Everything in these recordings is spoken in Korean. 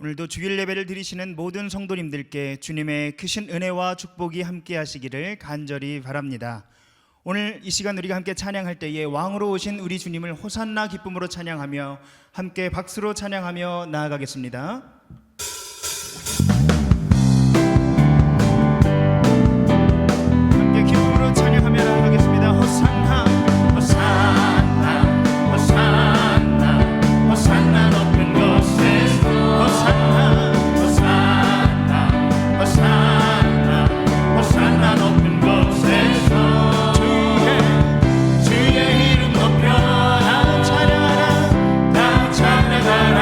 오늘도 주일 예배를 드리시는 모든 성도님들께 주님의 크신 은혜와 축복이 함께 하시기를 간절히 바랍니다. 오늘 이 시간 우리가 함께 찬양할 때에 왕으로 오신 우리 주님을 호산나 기쁨으로 찬양하며 함께 박수로 찬양하며 나아가겠습니다. 함께 기쁨으로 찬양하며 나아가겠습니다. 호산나 호산나 호산나 호산나 높은 곳에서 호산나 호산나 호산나 호산나 높은 곳에서 주의 이름 높여라 찬양하라 다 찬양하라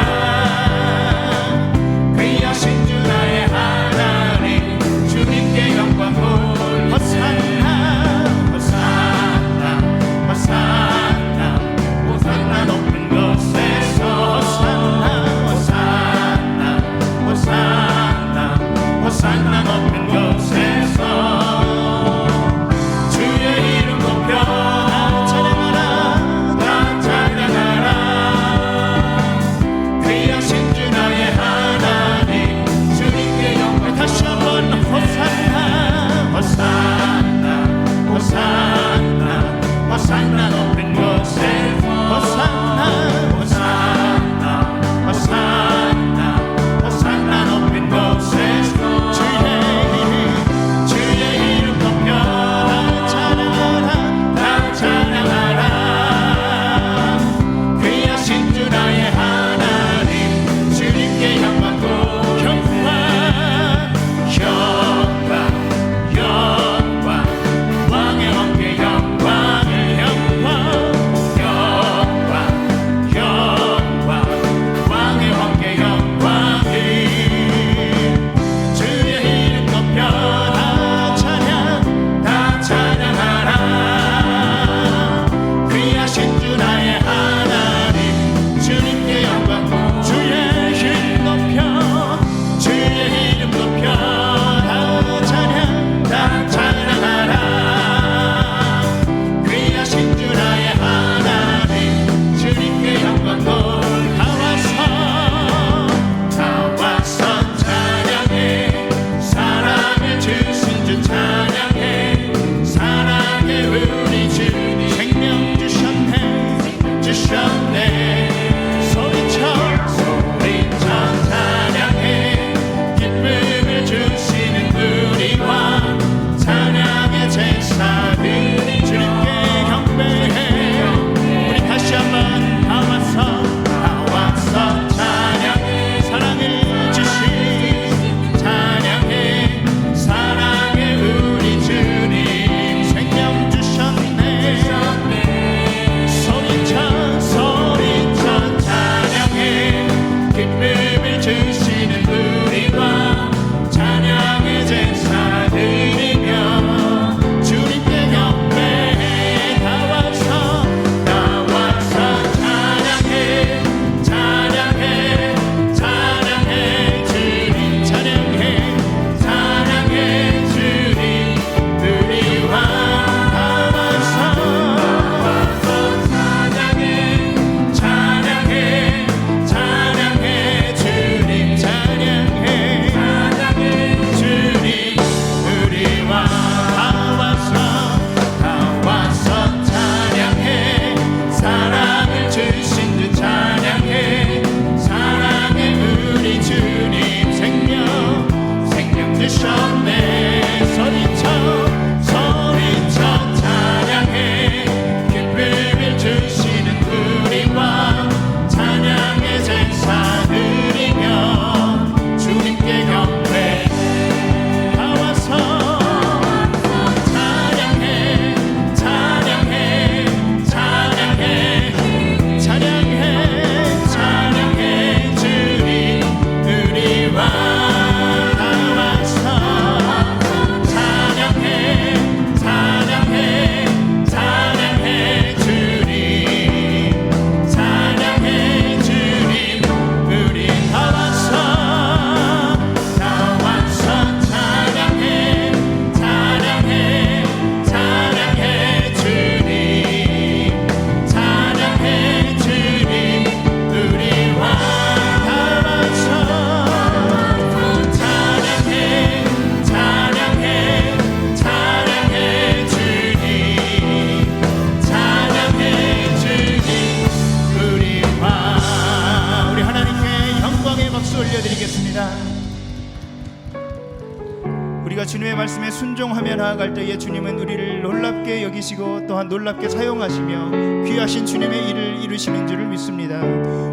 우리가 주님의 말씀에 순종하며 나아갈 때에 주님은 우리를 놀랍게 여기시고 또한 놀랍게 사용하시며 귀하신 주님의 일을 이루시는 줄을 믿습니다.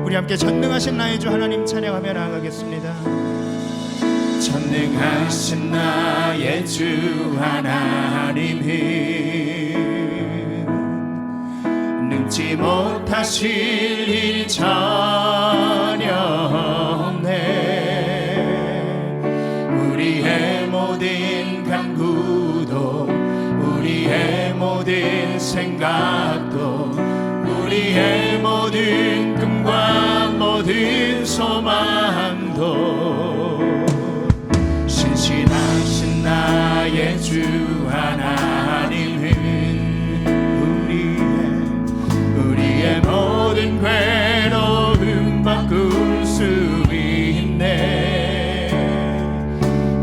우리 함께 전능하신 나의 주 하나님 찬양하며 나아가겠습니다. 전능하신 나의 주 하나님은 능치 못하실 일 전혀 없네. 우리의 모든 간구도 우리의 모든 생각도 우리의 모든 꿈과 모든 소망도 신실하신 나의 주 하나님은 우리의 모든 괴로움 바꿀 수 있네.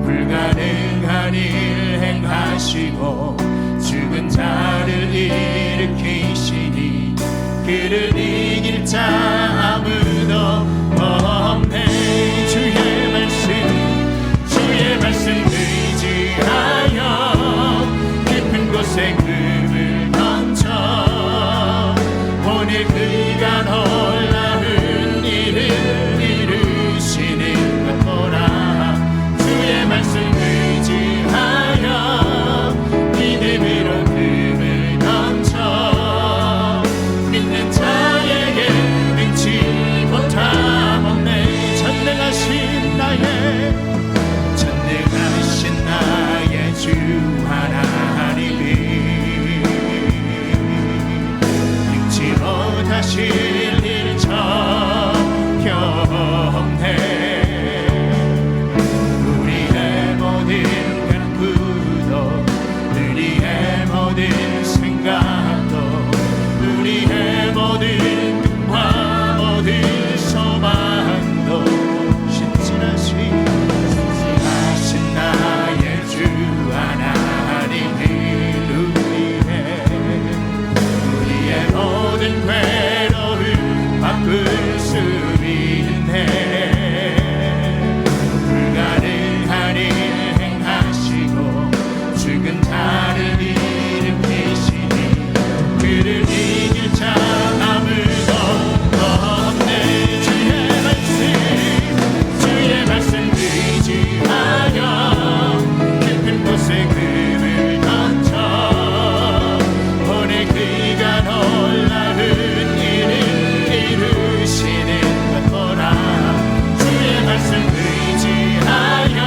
불가능한 일 행하시고 죽은 자를 일으키시니 그를 이길 자 아무도 없네. 주의 말씀 의지하여 깊은 곳에 금을 던져 오늘 그가 놀라운 일을 이루시는 것 보라. 주의 말씀 의지하여 믿음으로 금을 던져 믿는 자에게 능치 못함 없네. 전능하신 나의 주 하나님이 능치 못하실 일 전혀 없네. 우리의 모든 간구도 우리의 모든 생각도 우리의 모든 꿈과 모든 소망도 신실하신 나의 주 하나님은 우리의 모든 괴로움 바꿀 수 있네. 불가능한 일 행하시고 죽은 자를 일으키시니 그를 이길 자 아무도 없네. 주의 말씀 의지하여 깊은 곳에 금을 던져 오늘 그가 놀라운 일을 이루시는 것 보라. 주의 말씀 의지하여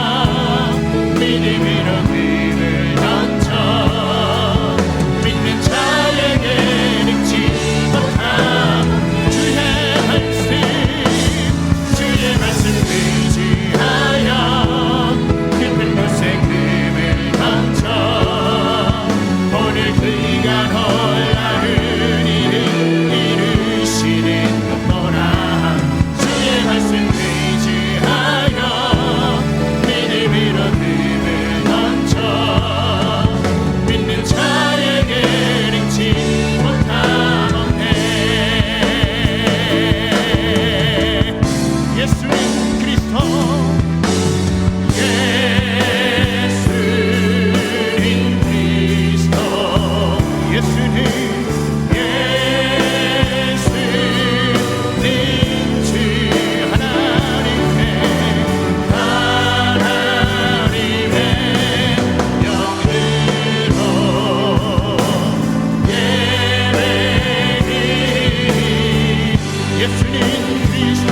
믿음으로 금을 던져 믿는 자에게 능치 못함. 주의 말씀 의지하여 깊은 곳에 금을 던져 오늘 그가 놀라운 일을 이루시는 것 보라. 주의 말씀 의지하여 믿음으로 금을 던져 믿는 자에게 능치 못함 없네. 예수님 그리스도 예수님 주 하나님의 영으로 예배드리 예수님 그리스도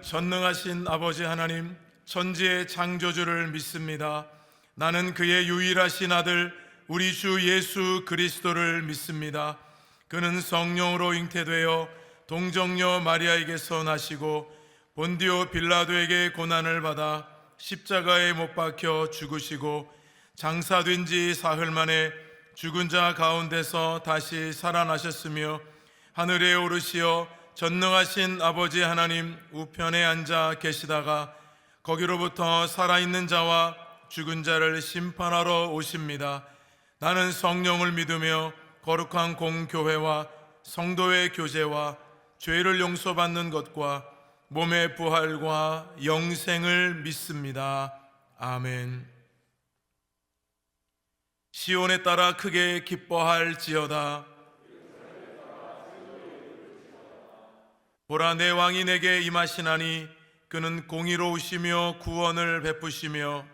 전능하신 아버지 하나님, 천지의 창조주를 믿습니다. 나는 그의 유일하신 아들 우리 주 예수 그리스도를 믿습니다. 그는 성령으로 잉태되어 동정녀 마리아에게서 나시고 본디오 빌라도에게 고난을 받아 십자가에 못 박혀 죽으시고 장사된 지 사흘 만에 죽은 자 가운데서 다시 살아나셨으며 하늘에 오르시어 전능하신 아버지 하나님 우편에 앉아 계시다가 거기로부터 살아있는 자와 죽은 자를 심판하러 오십니다. 나는 성령을 믿으며 거룩한 공교회와 성도의 교제와 죄를 용서받는 것과 몸의 부활과 영생을 믿습니다. 아멘. 시온에 따라 크게 기뻐할지어다. 보라, 내 왕이 내게 임하시나니 그는 공의로우시며 구원을 베푸시며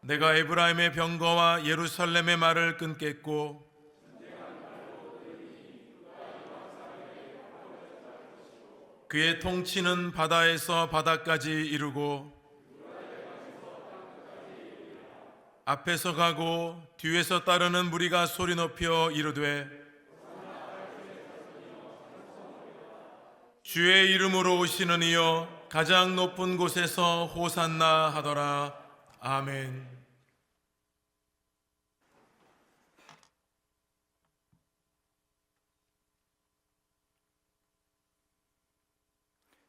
내가 에브라임의 병거와 예루살렘의 말을 끊겠고 그의 통치는 바다에서 바다까지 이르고 앞에서 가고 뒤에서 따르는 무리가 소리 높여 이르되 주의 이름으로 오시는 이여 가장 높은 곳에서 호산나 하더라. 아멘.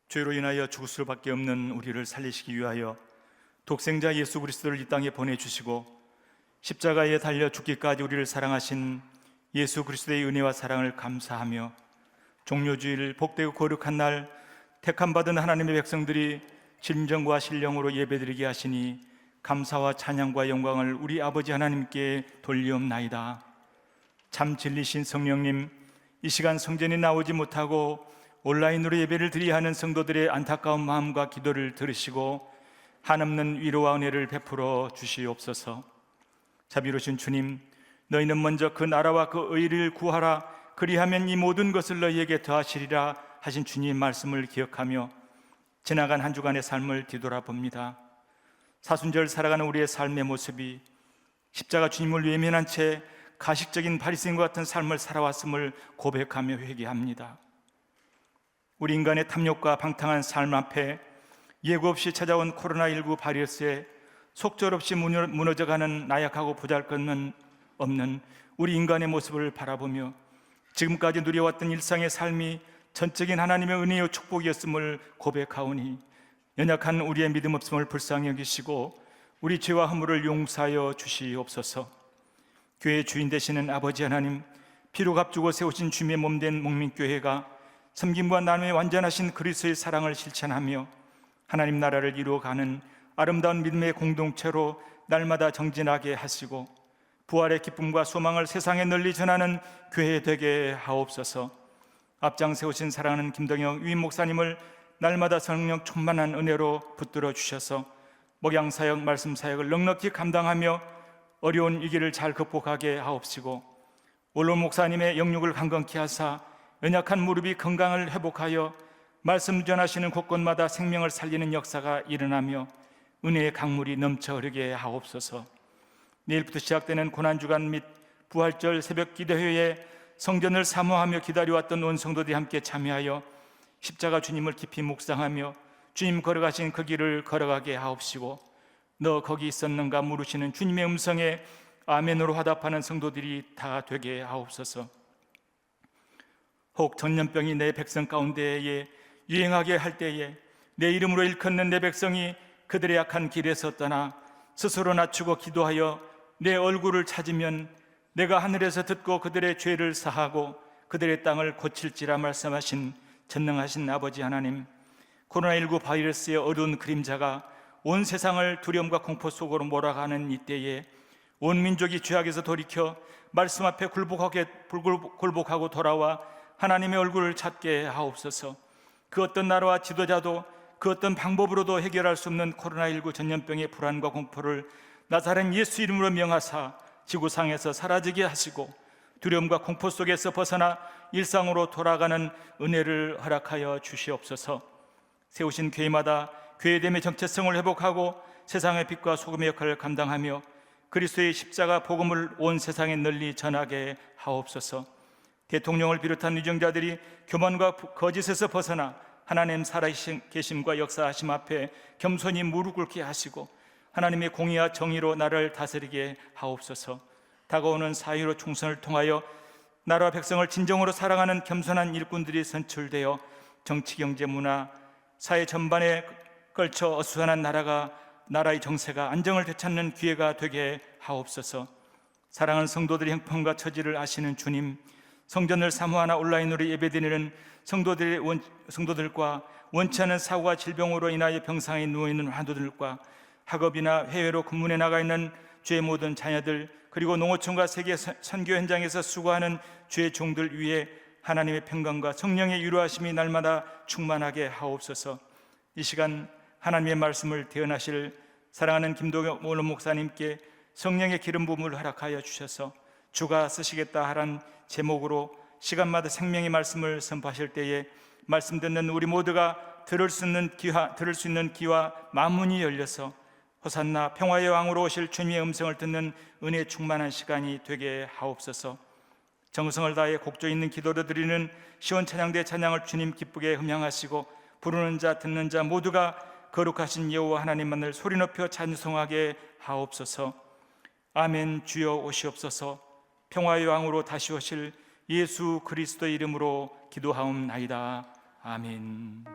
죄로 인하여 죽을 수밖에 없는 우리를 살리시기 위하여 독생자 예수 그리스도를 이 땅에 보내주시고 십자가에 달려 죽기까지 우리를 사랑하신 예수 그리스도의 은혜와 사랑을 감사하며 종료주일 복되고 거룩한 날 택함 받은 하나님의 백성들이 진정과 신령으로 예배드리게 하시니 감사와 찬양과 영광을 우리 아버지 하나님께 돌리옵나이다. 참 진리신 성령님, 이 시간 성전에 나오지 못하고 온라인으로 예배를 드려야 하는 성도들의 안타까운 마음과 기도를 들으시고 한없는 위로와 은혜를 베풀어 주시옵소서. 자비로우신 주님, 너희는 먼저 그 나라와 그 의를 구하라. 그리하면 이 모든 것을 너희에게 더하시리라 하신 주님의 말씀을 기억하며 지나간 한 주간의 삶을 뒤돌아봅니다. 사순절 살아가는 우리의 삶의 모습이 십자가 주님을 외면한 채 가식적인 바리새인과 같은 삶을 살아왔음을 고백하며 회개합니다. 우리 인간의 탐욕과 방탕한 삶 앞에 예고 없이 찾아온 코로나19 바이러스에 속절없이 무너져가는 나약하고 보잘것없는 우리 인간의 모습을 바라보며 지금까지 누려왔던 일상의 삶이 전적인 하나님의 은혜요 축복이었음을 고백하오니 연약한 우리의 믿음 없음을 불쌍히 여기시고 우리 죄와 허물을 용서하여 주시옵소서. 교회의 주인 되시는 아버지 하나님, 피로 값주고 세우신 주님의 몸된 목민교회가 섬김과 나눔에 완전하신 그리스도의 사랑을 실천하며 하나님 나라를 이루어가는 아름다운 믿음의 공동체로 날마다 정진하게 하시고 부활의 기쁨과 소망을 세상에 널리 전하는 교회 되게 하옵소서. 앞장 세우신 사랑하는 김동영 위임 목사님을 날마다 성령 충만한 은혜로 붙들어 주셔서 목양사역, 말씀사역을 넉넉히 감당하며 어려운 이 길을 잘 극복하게 하옵시고 원로 목사님의 영육을 강건케 하사 연약한 무릎이 건강을 회복하여 말씀 전하시는 곳곳마다 생명을 살리는 역사가 일어나며 은혜의 강물이 넘쳐 흐르게 하옵소서. 내일부터 시작되는 고난주간 및 부활절 새벽 기도회에 성전을 사모하며 기다려왔던 온 성도들이 함께 참여하여 십자가 주님을 깊이 묵상하며 주님 걸어가신 그 길을 걸어가게 하옵시고 너 거기 있었는가 물으시는 주님의 음성에 아멘으로 화답하는 성도들이 다 되게 하옵소서. 혹 전염병이 내 백성 가운데에 유행하게 할 때에 내 이름으로 일컫는 내 백성이 그들의 약한 길에서 떠나 스스로 낮추고 기도하여 내 얼굴을 찾으면 내가 하늘에서 듣고 그들의 죄를 사하고 그들의 땅을 고칠지라 말씀하신 전능하신 아버지 하나님, 코로나19 바이러스의 어두운 그림자가 온 세상을 두려움과 공포 속으로 몰아가는 이때에 온 민족이 죄악에서 돌이켜 말씀 앞에 굴복하고 돌아와 하나님의 얼굴을 찾게 하옵소서. 그 어떤 나라와 지도자도 그 어떤 방법으로도 해결할 수 없는 코로나19 전염병의 불안과 공포를 나사렛 예수 이름으로 명하사 지구상에서 사라지게 하시고 두려움과 공포 속에서 벗어나 일상으로 돌아가는 은혜를 허락하여 주시옵소서. 세우신 교회마다 교회됨의 정체성을 회복하고 세상의 빛과 소금의 역할을 감당하며 그리스도의 십자가 복음을 온 세상에 널리 전하게 하옵소서. 대통령을 비롯한 위정자들이 교만과 거짓에서 벗어나 하나님 살아계심과 역사하심 앞에 겸손히 무릎 꿇게 하시고 하나님의 공의와 정의로 나라를 다스리게 하옵소서. 다가오는 사회로 총선을 통하여 나라와 백성을 진정으로 사랑하는 겸손한 일꾼들이 선출되어 정치, 경제, 문화, 사회 전반에 걸쳐 어수선한 나라의 정세가 안정을 되찾는 기회가 되게 하옵소서. 사랑하는 성도들의 형편과 처지를 아시는 주님, 성전을 사모하나 온라인으로 예배드리는 성도들과 원치 않은 사고와 질병으로 인하여 병상에 누워있는 환우들과 학업이나 해외로 근무해 나가 있는 주의 모든 자녀들, 그리고 농어촌과 세계 선교 현장에서 수고하는 주의 종들 위에 하나님의 평강과 성령의 위로하심이 날마다 충만하게 하옵소서. 이 시간 하나님의 말씀을 대언하실 사랑하는 김도경 원로 목사님께 성령의 기름 부음을 허락하여 주셔서 주가 쓰시겠다 하란 제목으로 시간마다 생명의 말씀을 선포하실 때에 말씀 듣는 우리 모두가 들을 수 있는 귀와 마음문이 열려서 호산나 평화의 왕으로 오실 주님의 음성을 듣는 은혜 충만한 시간이 되게 하옵소서. 정성을 다해 곡조 있는 기도로 드리는 시온 찬양대 찬양을 주님 기쁘게 흠양하시고 부르는 자 듣는 자 모두가 거룩하신 여호와 하나님만을 소리 높여 찬송하게 하옵소서. 아멘. 주여 오시옵소서. 평화의 왕으로 다시 오실 예수 그리스도의 이름으로 기도하옵나이다. 아멘.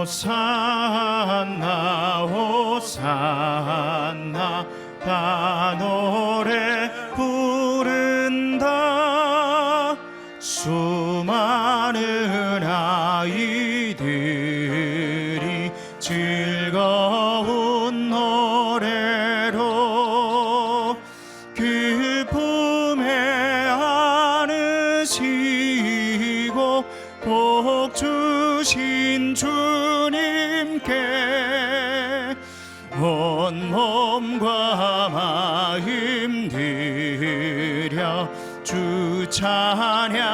호산나 호산나 다 노래 부른다. 수많은 아이들이 즐거운 노래로 기쁨에 안으시고 복 주신 주님께 온 몸과 마음 들여 주 찬양합니다.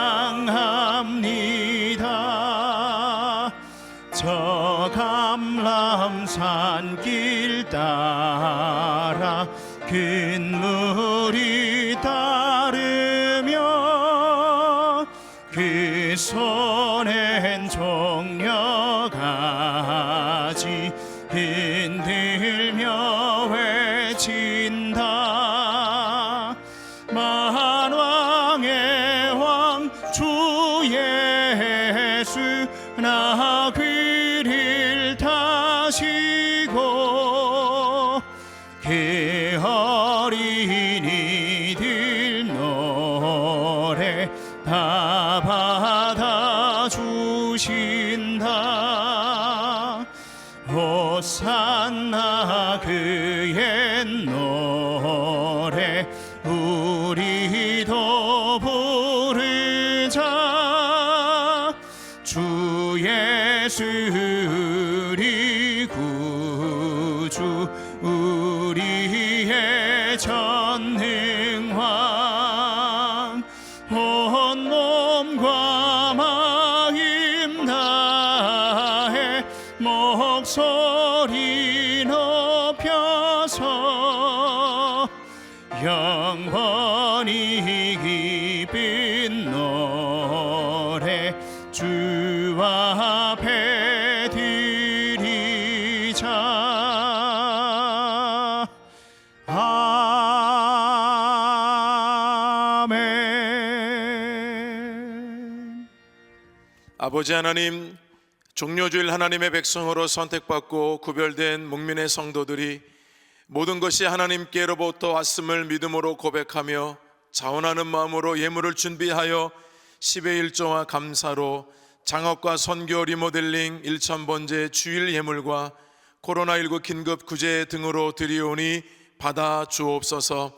저 감람산 길 따라 큰 물이 따르며 그 손엔 종려가지 흔들며 외친다. 만왕의 왕 주 예수 나 귀를 타시고 그 어린이들 노래 다 받아주신다. 호산나 그의 노래 우리도 부르자. 주 예수 우리 구주 우리의 전능왕 온 몸과 마음 다해 목소리 높여서 영원히 기쁜 노래 주 앞에 드리자. 아멘. 아버지 하나님, 종료주일 하나님의 백성으로 선택받고 구별된 목민의 성도들이 모든 것이 하나님께로부터 왔음을 믿음으로 고백하며 자원하는 마음으로 예물을 준비하여 10의 1조와 감사로 장학과 선교 리모델링 1,000번째 주일 예물과 코로나19 긴급 구제 등으로 드리오니 받아 주옵소서.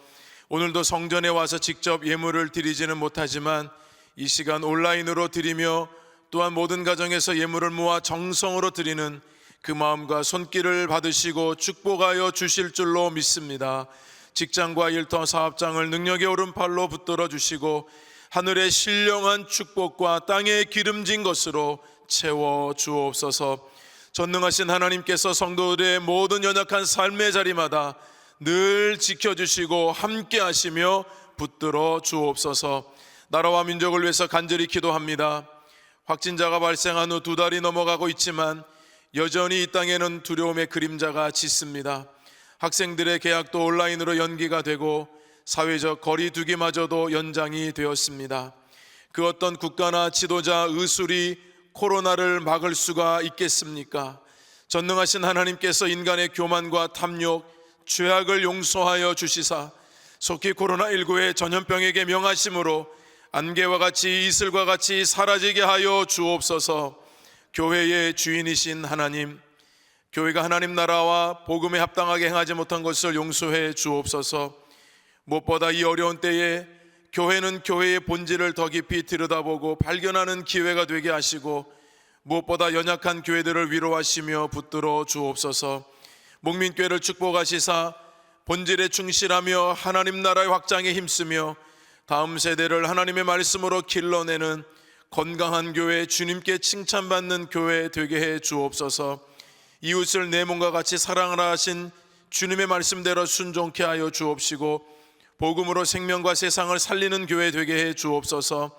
오늘도 성전에 와서 직접 예물을 드리지는 못하지만 이 시간 온라인으로 드리며 또한 모든 가정에서 예물을 모아 정성으로 드리는 그 마음과 손길을 받으시고 축복하여 주실 줄로 믿습니다. 직장과 일터 사업장을 능력의 오른팔로 붙들어 주시고 하늘의 신령한 축복과 땅의 기름진 것으로 채워 주옵소서. 전능하신 하나님께서 성도들의 모든 연약한 삶의 자리마다 늘 지켜주시고 함께 하시며 붙들어 주옵소서. 나라와 민족을 위해서 간절히 기도합니다. 확진자가 발생한 후 2달이 넘어가고 있지만 여전히 이 땅에는 두려움의 그림자가 짙습니다. 학생들의 개학도 온라인으로 연기가 되고 사회적 거리 두기마저도 연장이 되었습니다. 그 어떤 국가나 지도자 의술이 코로나를 막을 수가 있겠습니까? 전능하신 하나님께서 인간의 교만과 탐욕, 죄악을 용서하여 주시사 속히 코로나19의 전염병에게 명하심으로 안개와 같이 이슬과 같이 사라지게 하여 주옵소서. 교회의 주인이신 하나님, 교회가 하나님 나라와 복음에 합당하게 행하지 못한 것을 용서해 주옵소서. 무엇보다 이 어려운 때에 교회는 교회의 본질을 더 깊이 들여다보고 발견하는 기회가 되게 하시고 무엇보다 연약한 교회들을 위로하시며 붙들어 주옵소서. 목민교회를 축복하시사 본질에 충실하며 하나님 나라의 확장에 힘쓰며 다음 세대를 하나님의 말씀으로 길러내는 건강한 교회, 주님께 칭찬받는 교회 되게 해 주옵소서. 이웃을 내 몸과 같이 사랑하라 하신 주님의 말씀대로 순종케 하여 주옵시고 복음으로 생명과 세상을 살리는 교회 되게 해 주옵소서.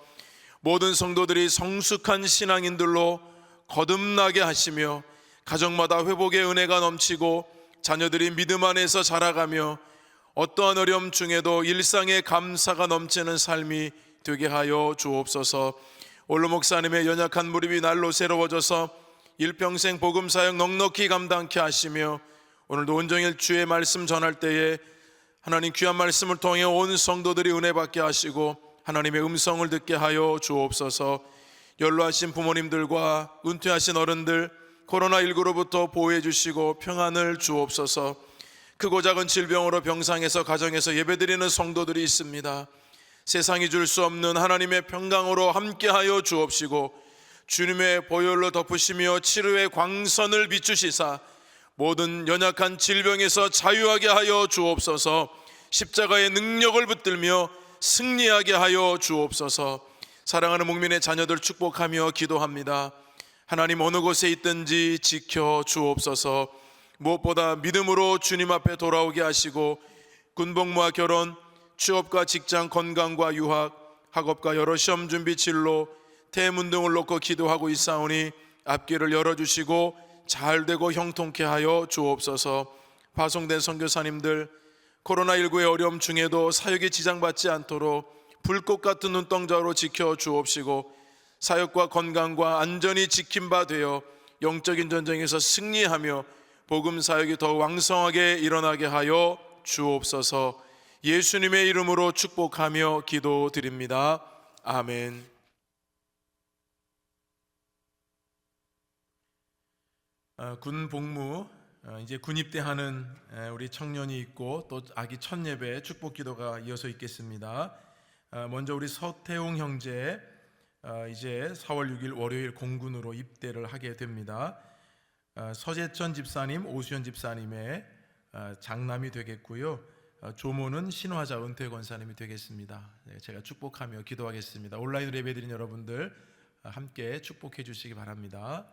모든 성도들이 성숙한 신앙인들로 거듭나게 하시며 가정마다 회복의 은혜가 넘치고 자녀들이 믿음 안에서 자라가며 어떠한 어려움 중에도 일상의 감사가 넘치는 삶이 되게 하여 주옵소서. 올로 목사님의 연약한 무릎이 날로 새로워져서 일평생 복음 사역 넉넉히 감당케 하시며 오늘도 온종일 주의 말씀 전할 때에 하나님 귀한 말씀을 통해 온 성도들이 은혜 받게 하시고 하나님의 음성을 듣게 하여 주옵소서. 연로하신 부모님들과 은퇴하신 어른들 코로나19로부터 보호해 주시고 평안을 주옵소서. 크고 작은 질병으로 병상에서 가정에서 예배드리는 성도들이 있습니다. 세상이 줄 수 없는 하나님의 평강으로 함께하여 주옵시고 주님의 보혈로 덮으시며 치료의 광선을 비추시사 모든 연약한 질병에서 자유하게 하여 주옵소서. 십자가의 능력을 붙들며 승리하게 하여 주옵소서. 사랑하는 목민의 자녀들 축복하며 기도합니다. 하나님 어느 곳에 있든지 지켜 주옵소서. 무엇보다 믿음으로 주님 앞에 돌아오게 하시고 군복무와 결혼, 취업과 직장, 건강과 유학, 학업과 여러 시험 준비, 진로, 태문 등을 놓고 기도하고 있사오니 앞길을 열어주시고 잘되고 형통케 하여 주옵소서. 파송된 선교사님들 코로나19의 어려움 중에도 사역에 지장받지 않도록 불꽃 같은 눈동자로 지켜 주옵시고 사역과 건강과 안전이 지킨 바 되어 영적인 전쟁에서 승리하며 복음 사역이 더 왕성하게 일어나게 하여 주옵소서. 예수님의 이름으로 축복하며 기도드립니다. 아멘. 군 복무 이제 군입대하는 우리 청년이 있고 또 아기 첫 예배 축복 기도가 이어서 있겠습니다. 먼저 우리 서태웅 형제 이제 4월 6일 월요일 공군으로 입대를 하게 됩니다. 서재천 집사님, 오수연 집사님의 장남이 되겠고요. 조모는 신화자 은퇴 권사님이 되겠습니다. 제가 축복하며 기도하겠습니다. 온라인으로 예배드린 여러분들 함께 축복해 주시기 바랍니다.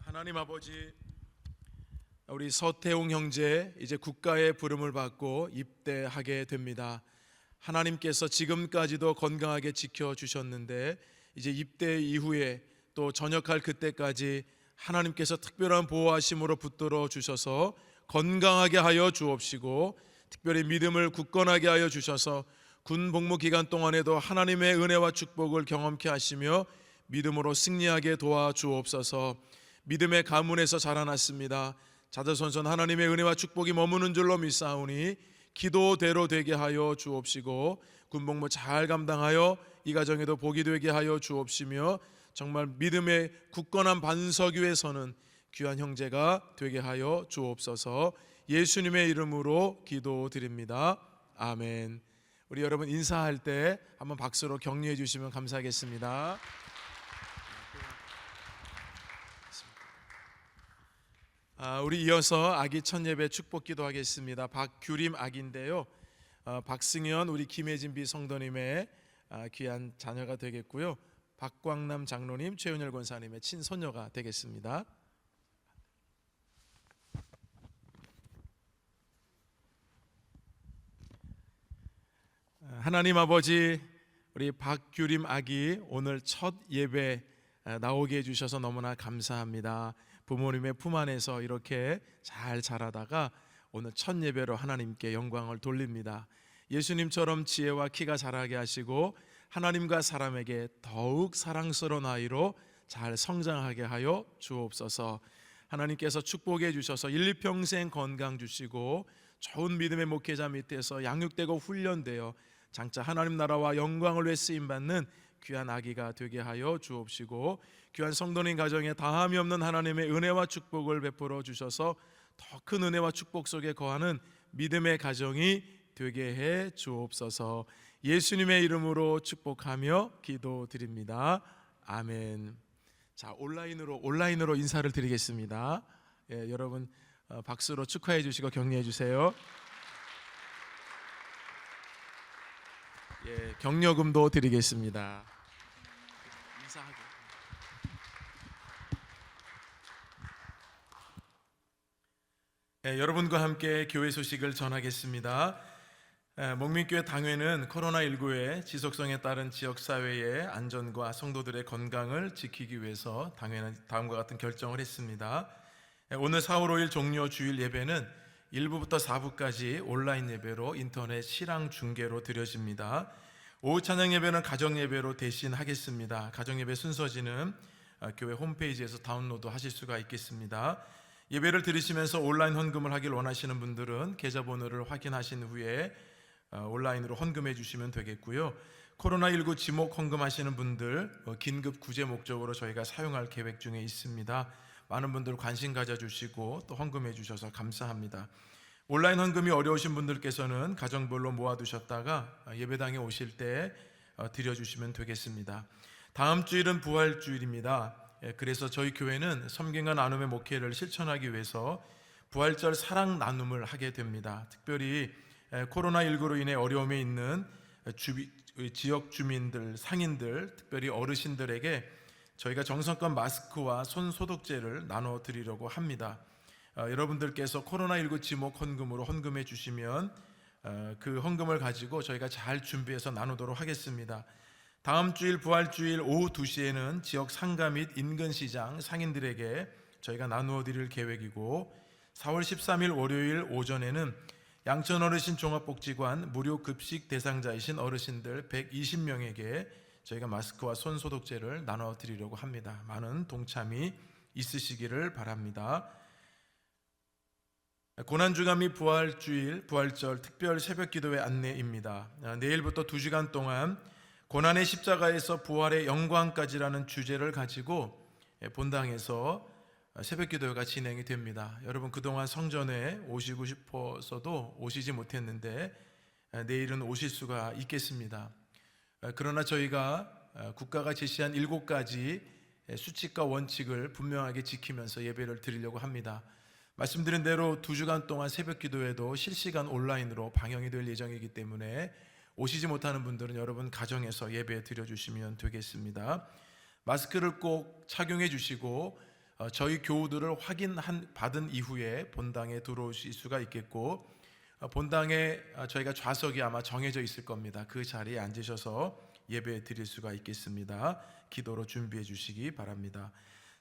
하나님 아버지, 우리 서태웅 형제 이제 국가의 부름을 받고 입대하게 됩니다. 하나님께서 지금까지도 건강하게 지켜주셨는데 이제 입대 이후에 또 전역할 그때까지 하나님께서 특별한 보호하심으로 붙들어 주셔서 건강하게 하여 주옵시고 특별히 믿음을 굳건하게 하여 주셔서 군 복무 기간 동안에도 하나님의 은혜와 축복을 경험케 하시며 믿음으로 승리하게 도와주옵소서. 믿음의 가문에서 자라났습니다. 자자손손 하나님의 은혜와 축복이 머무는 줄로 믿사오니 기도대로 되게 하여 주옵시고 군복무 잘 감당하여 이 가정에도 복이 되게 하여 주옵시며 정말 믿음의 굳건한 반석 위에 서는 귀한 형제가 되게 하여 주옵소서. 예수님의 이름으로 기도드립니다. 아멘. 우리 여러분 인사할 때 한번 박수로 격려해 주시면 감사하겠습니다. 우리 이어서 아기 첫 예배 축복 기도하겠습니다. 박규림 아기인데요. 박승현 우리 김혜진비 성도님의 귀한 자녀가 되겠고요. 박광남 장로님, 최윤열 권사님의 친손녀가 되겠습니다. 하나님 아버지, 우리 박규림 아기 오늘 첫 예배 나오게 해주셔서 너무나 감사합니다. 부모님의 품 안에서 이렇게 잘 자라다가 오늘 첫 예배로 하나님께 영광을 돌립니다. 예수님처럼 지혜와 키가 자라게 하시고 하나님과 사람에게 더욱 사랑스러운 아이로 잘 성장하게 하여 주옵소서. 하나님께서 축복해 주셔서 1, 2평생 건강 주시고 좋은 믿음의 목회자 밑에서 양육되고 훈련되어 장차 하나님 나라와 영광을 위해 쓰임받는 귀한 아기가 되게 하여 주옵시고 귀한 성도님 가정에 다함이 없는 하나님의 은혜와 축복을 베풀어 주셔서 더 큰 은혜와 축복 속에 거하는 믿음의 가정이 되게 해 주옵소서. 예수님의 이름으로 축복하며 기도드립니다. 아멘. 자, 온라인으로 인사를 드리겠습니다. 여러분 박수로 축하해 주시고 격려해 주세요. 격려금도 드리겠습니다. 인사하게. 여러분과 함께 교회 소식을 전하겠습니다. 목민교회 당회는 코로나19의 지속성에 따른 지역사회의 안전과 성도들의 건강을 지키기 위해서 당회는 다음과 같은 결정을 했습니다. 오늘 4월 5일 종료 주일 예배는 1부부터 4부까지 온라인 예배로 인터넷 실황 중계로 드려집니다. 오후 찬양 예배는 가정 예배로 대신하겠습니다. 가정 예배 순서지는 교회 홈페이지에서 다운로드 하실 수가 있겠습니다. 예배를 들으시면서 온라인 헌금을 하길 원하시는 분들은 계좌번호를 확인하신 후에 온라인으로 헌금해 주시면 되겠고요. 코로나19 지목 헌금하시는 분들 긴급 구제 목적으로 저희가 사용할 계획 중에 있습니다. 많은 분들 관심 가져주시고 또 헌금해 주셔서 감사합니다. 온라인 헌금이 어려우신 분들께서는 가정별로 모아두셨다가 예배당에 오실 때 드려주시면 되겠습니다. 다음 주일은 부활주일입니다. 그래서 저희 교회는 섬김과 나눔의 목회를 실천하기 위해서 부활절 사랑 나눔을 하게 됩니다. 특별히 코로나19로 인해 어려움에 있는 지역 주민들, 상인들, 특별히 어르신들에게 저희가 정성껏 마스크와 손 소독제를 나눠 드리려고 합니다. 여러분들께서 코로나19 지목 헌금으로 헌금해 주시면 그 헌금을 가지고 저희가 잘 준비해서 나누도록 하겠습니다. 다음 주일 부활주일 오후 2시에는 지역 상가 및 인근시장 상인들에게 저희가 나누어 드릴 계획이고 4월 13일 월요일 오전에는 양천어르신 종합복지관 무료 급식 대상자이신 어르신들 120명에게 저희가 마스크와 손 소독제를 나눠 드리려고 합니다. 많은 동참이 있으시기를 바랍니다. 고난주간 및 부활주일, 부활절 특별 새벽기도회 안내입니다. 내일부터 2시간 동안 고난의 십자가에서 부활의 영광까지라는 주제를 가지고 본당에서 새벽기도회가 진행이 됩니다. 여러분 그동안 성전에 오시고 싶어서도 오시지 못했는데 내일은 오실 수가 있겠습니다. 그러나 저희가 국가가 제시한 7가지 수칙과 원칙을 분명하게 지키면서 예배를 드리려고 합니다. 말씀드린 대로 2주간 동안 새벽기도회도 실시간 온라인으로 방영이 될 예정이기 때문에 오시지 못하는 분들은 여러분 가정에서 예배 드려주시면 되겠습니다. 마스크를 꼭 착용해 주시고 저희 교우들을 받은 이후에 본당에 들어오실 수가 있겠고 본당에 저희가 좌석이 아마 정해져 있을 겁니다. 그 자리에 앉으셔서 예배 드릴 수가 있겠습니다. 기도로 준비해 주시기 바랍니다.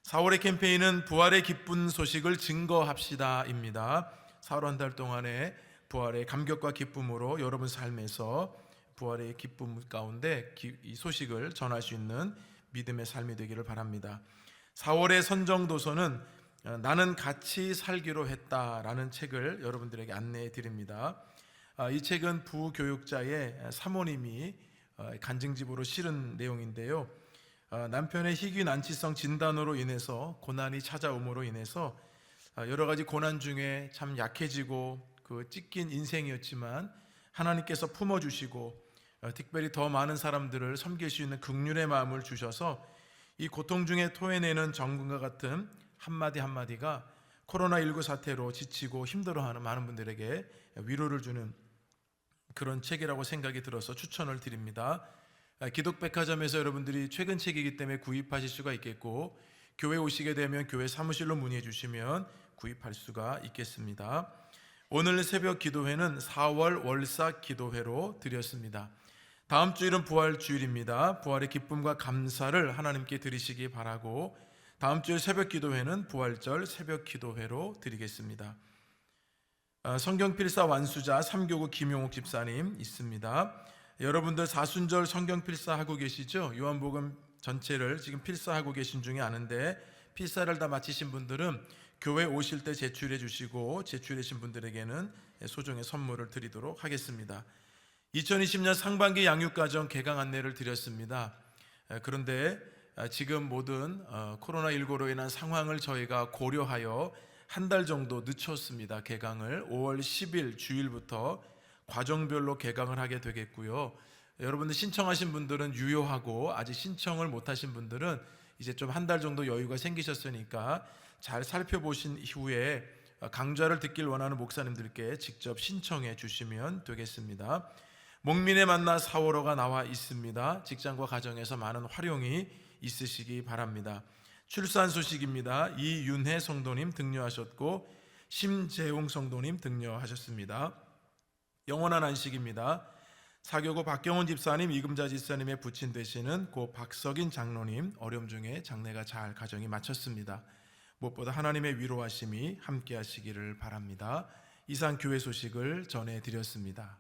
4월의 캠페인은 부활의 기쁜 소식을 증거합시다입니다. 4월 한 달 동안에 부활의 감격과 기쁨으로 여러분 삶에서 부활의 기쁨 가운데 이 소식을 전할 수 있는 믿음의 삶이 되기를 바랍니다. 4월의 선정도서는 나는 같이 살기로 했다라는 책을 여러분들에게 안내해 드립니다. 이 책은 부교육자의 사모님이 간증집으로 실은 내용인데요. 남편의 희귀 난치성 진단으로 인해서 고난이 찾아옴으로 인해서 여러 가지 고난 중에 참 약해지고 그 찢긴 인생이었지만 하나님께서 품어주시고 특별히 더 많은 사람들을 섬길 수 있는 긍휼의 마음을 주셔서 이 고통 중에 토해내는 정금과 같은 한마디 한마디가 코로나19 사태로 지치고 힘들어하는 많은 분들에게 위로를 주는 그런 책이라고 생각이 들어서 추천을 드립니다. 기독백화점에서 여러분들이 최근 책이기 때문에 구입하실 수가 있겠고, 교회 오시게 되면 교회 사무실로 문의해 주시면 구입할 수가 있겠습니다. 오늘 새벽 기도회는 4월 월삭 기도회로 드렸습니다. 다음 주일은 부활 주일입니다. 부활의 기쁨과 감사를 하나님께 드리시기 바라고, 다음 주일 새벽 기도회는 부활절 새벽 기도회로 드리겠습니다. 성경필사 완수자 3교구 김용옥 집사님 있습니다. 여러분들 사순절 성경필사 하고 계시죠? 요한복음 전체를 지금 필사하고 계신 중에 아는데, 필사를 다 마치신 분들은 교회 오실 때 제출해 주시고, 제출해 주신 분들에게는 소정의 선물을 드리도록 하겠습니다. 2020년 상반기 양육가정 개강 안내를 드렸습니다. 그런데 지금 모든 코로나19로 인한 상황을 저희가 고려하여 한 달 정도 늦췄습니다. 개강을 5월 10일 주일부터 과정별로 개강을 하게 되겠고요. 여러분들 신청하신 분들은 유효하고, 아직 신청을 못하신 분들은 이제 좀 한 달 정도 여유가 생기셨으니까 잘 살펴보신 이후에 강좌를 듣길 원하는 목사님들께 직접 신청해 주시면 되겠습니다. 목민의 만나 4월호가 나와 있습니다. 직장과 가정에서 많은 활용이 있으시기 바랍니다. 출산 소식입니다. 이윤혜 성도님 등려하셨고, 심재홍 성도님 등려하셨습니다. 영원한 안식입니다. 사교구 박경원 집사님, 이금자 집사님의 부친 되시는 고 박석인 장로님 어려움 중에 장례가 잘 가정이 마쳤습니다. 무엇보다 하나님의 위로하심이 함께 하시기를 바랍니다. 이상 교회 소식을 전해드렸습니다.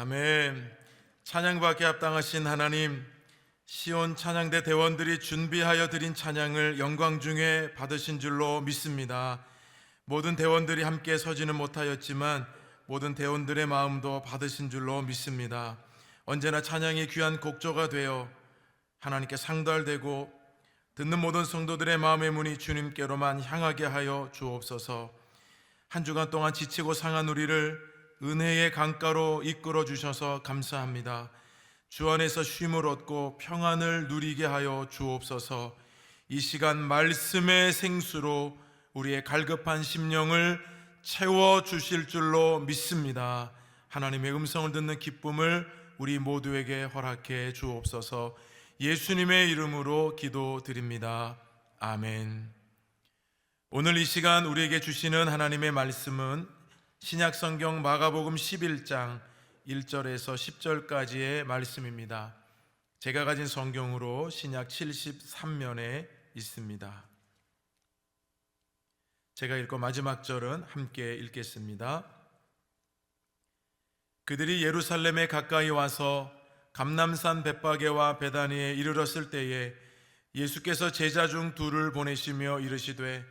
아멘. 찬양받게 합당하신 하나님, 시온 찬양대 대원들이 준비하여 드린 찬양을 영광 중에 받으신 줄로 믿습니다. 모든 대원들이 함께 서지는 못하였지만 모든 대원들의 마음도 받으신 줄로 믿습니다. 언제나 찬양이 귀한 곡조가 되어 하나님께 상달되고 듣는 모든 성도들의 마음의 문이 주님께로만 향하게 하여 주옵소서. 한 주간 동안 지치고 상한 우리를 은혜의 강가로 이끌어 주셔서 감사합니다. 주 안에서 쉼을 얻고 평안을 누리게 하여 주옵소서. 이 시간 말씀의 생수로 우리의 갈급한 심령을 채워 주실 줄로 믿습니다. 하나님의 음성을 듣는 기쁨을 우리 모두에게 허락해 주옵소서. 예수님의 이름으로 기도드립니다. 아멘. 오늘 이 시간 우리에게 주시는 하나님의 말씀은 신약성경 마가복음 11장 1절에서 10절까지의 말씀입니다. 제가 가진 성경으로 신약 73면에 있습니다. 제가 읽고 마지막 절은 함께 읽겠습니다. 그들이 예루살렘에 가까이 와서 감람산 벳바게와 베다니에 이르렀을 때에 예수께서 제자 중 둘을 보내시며 이르시되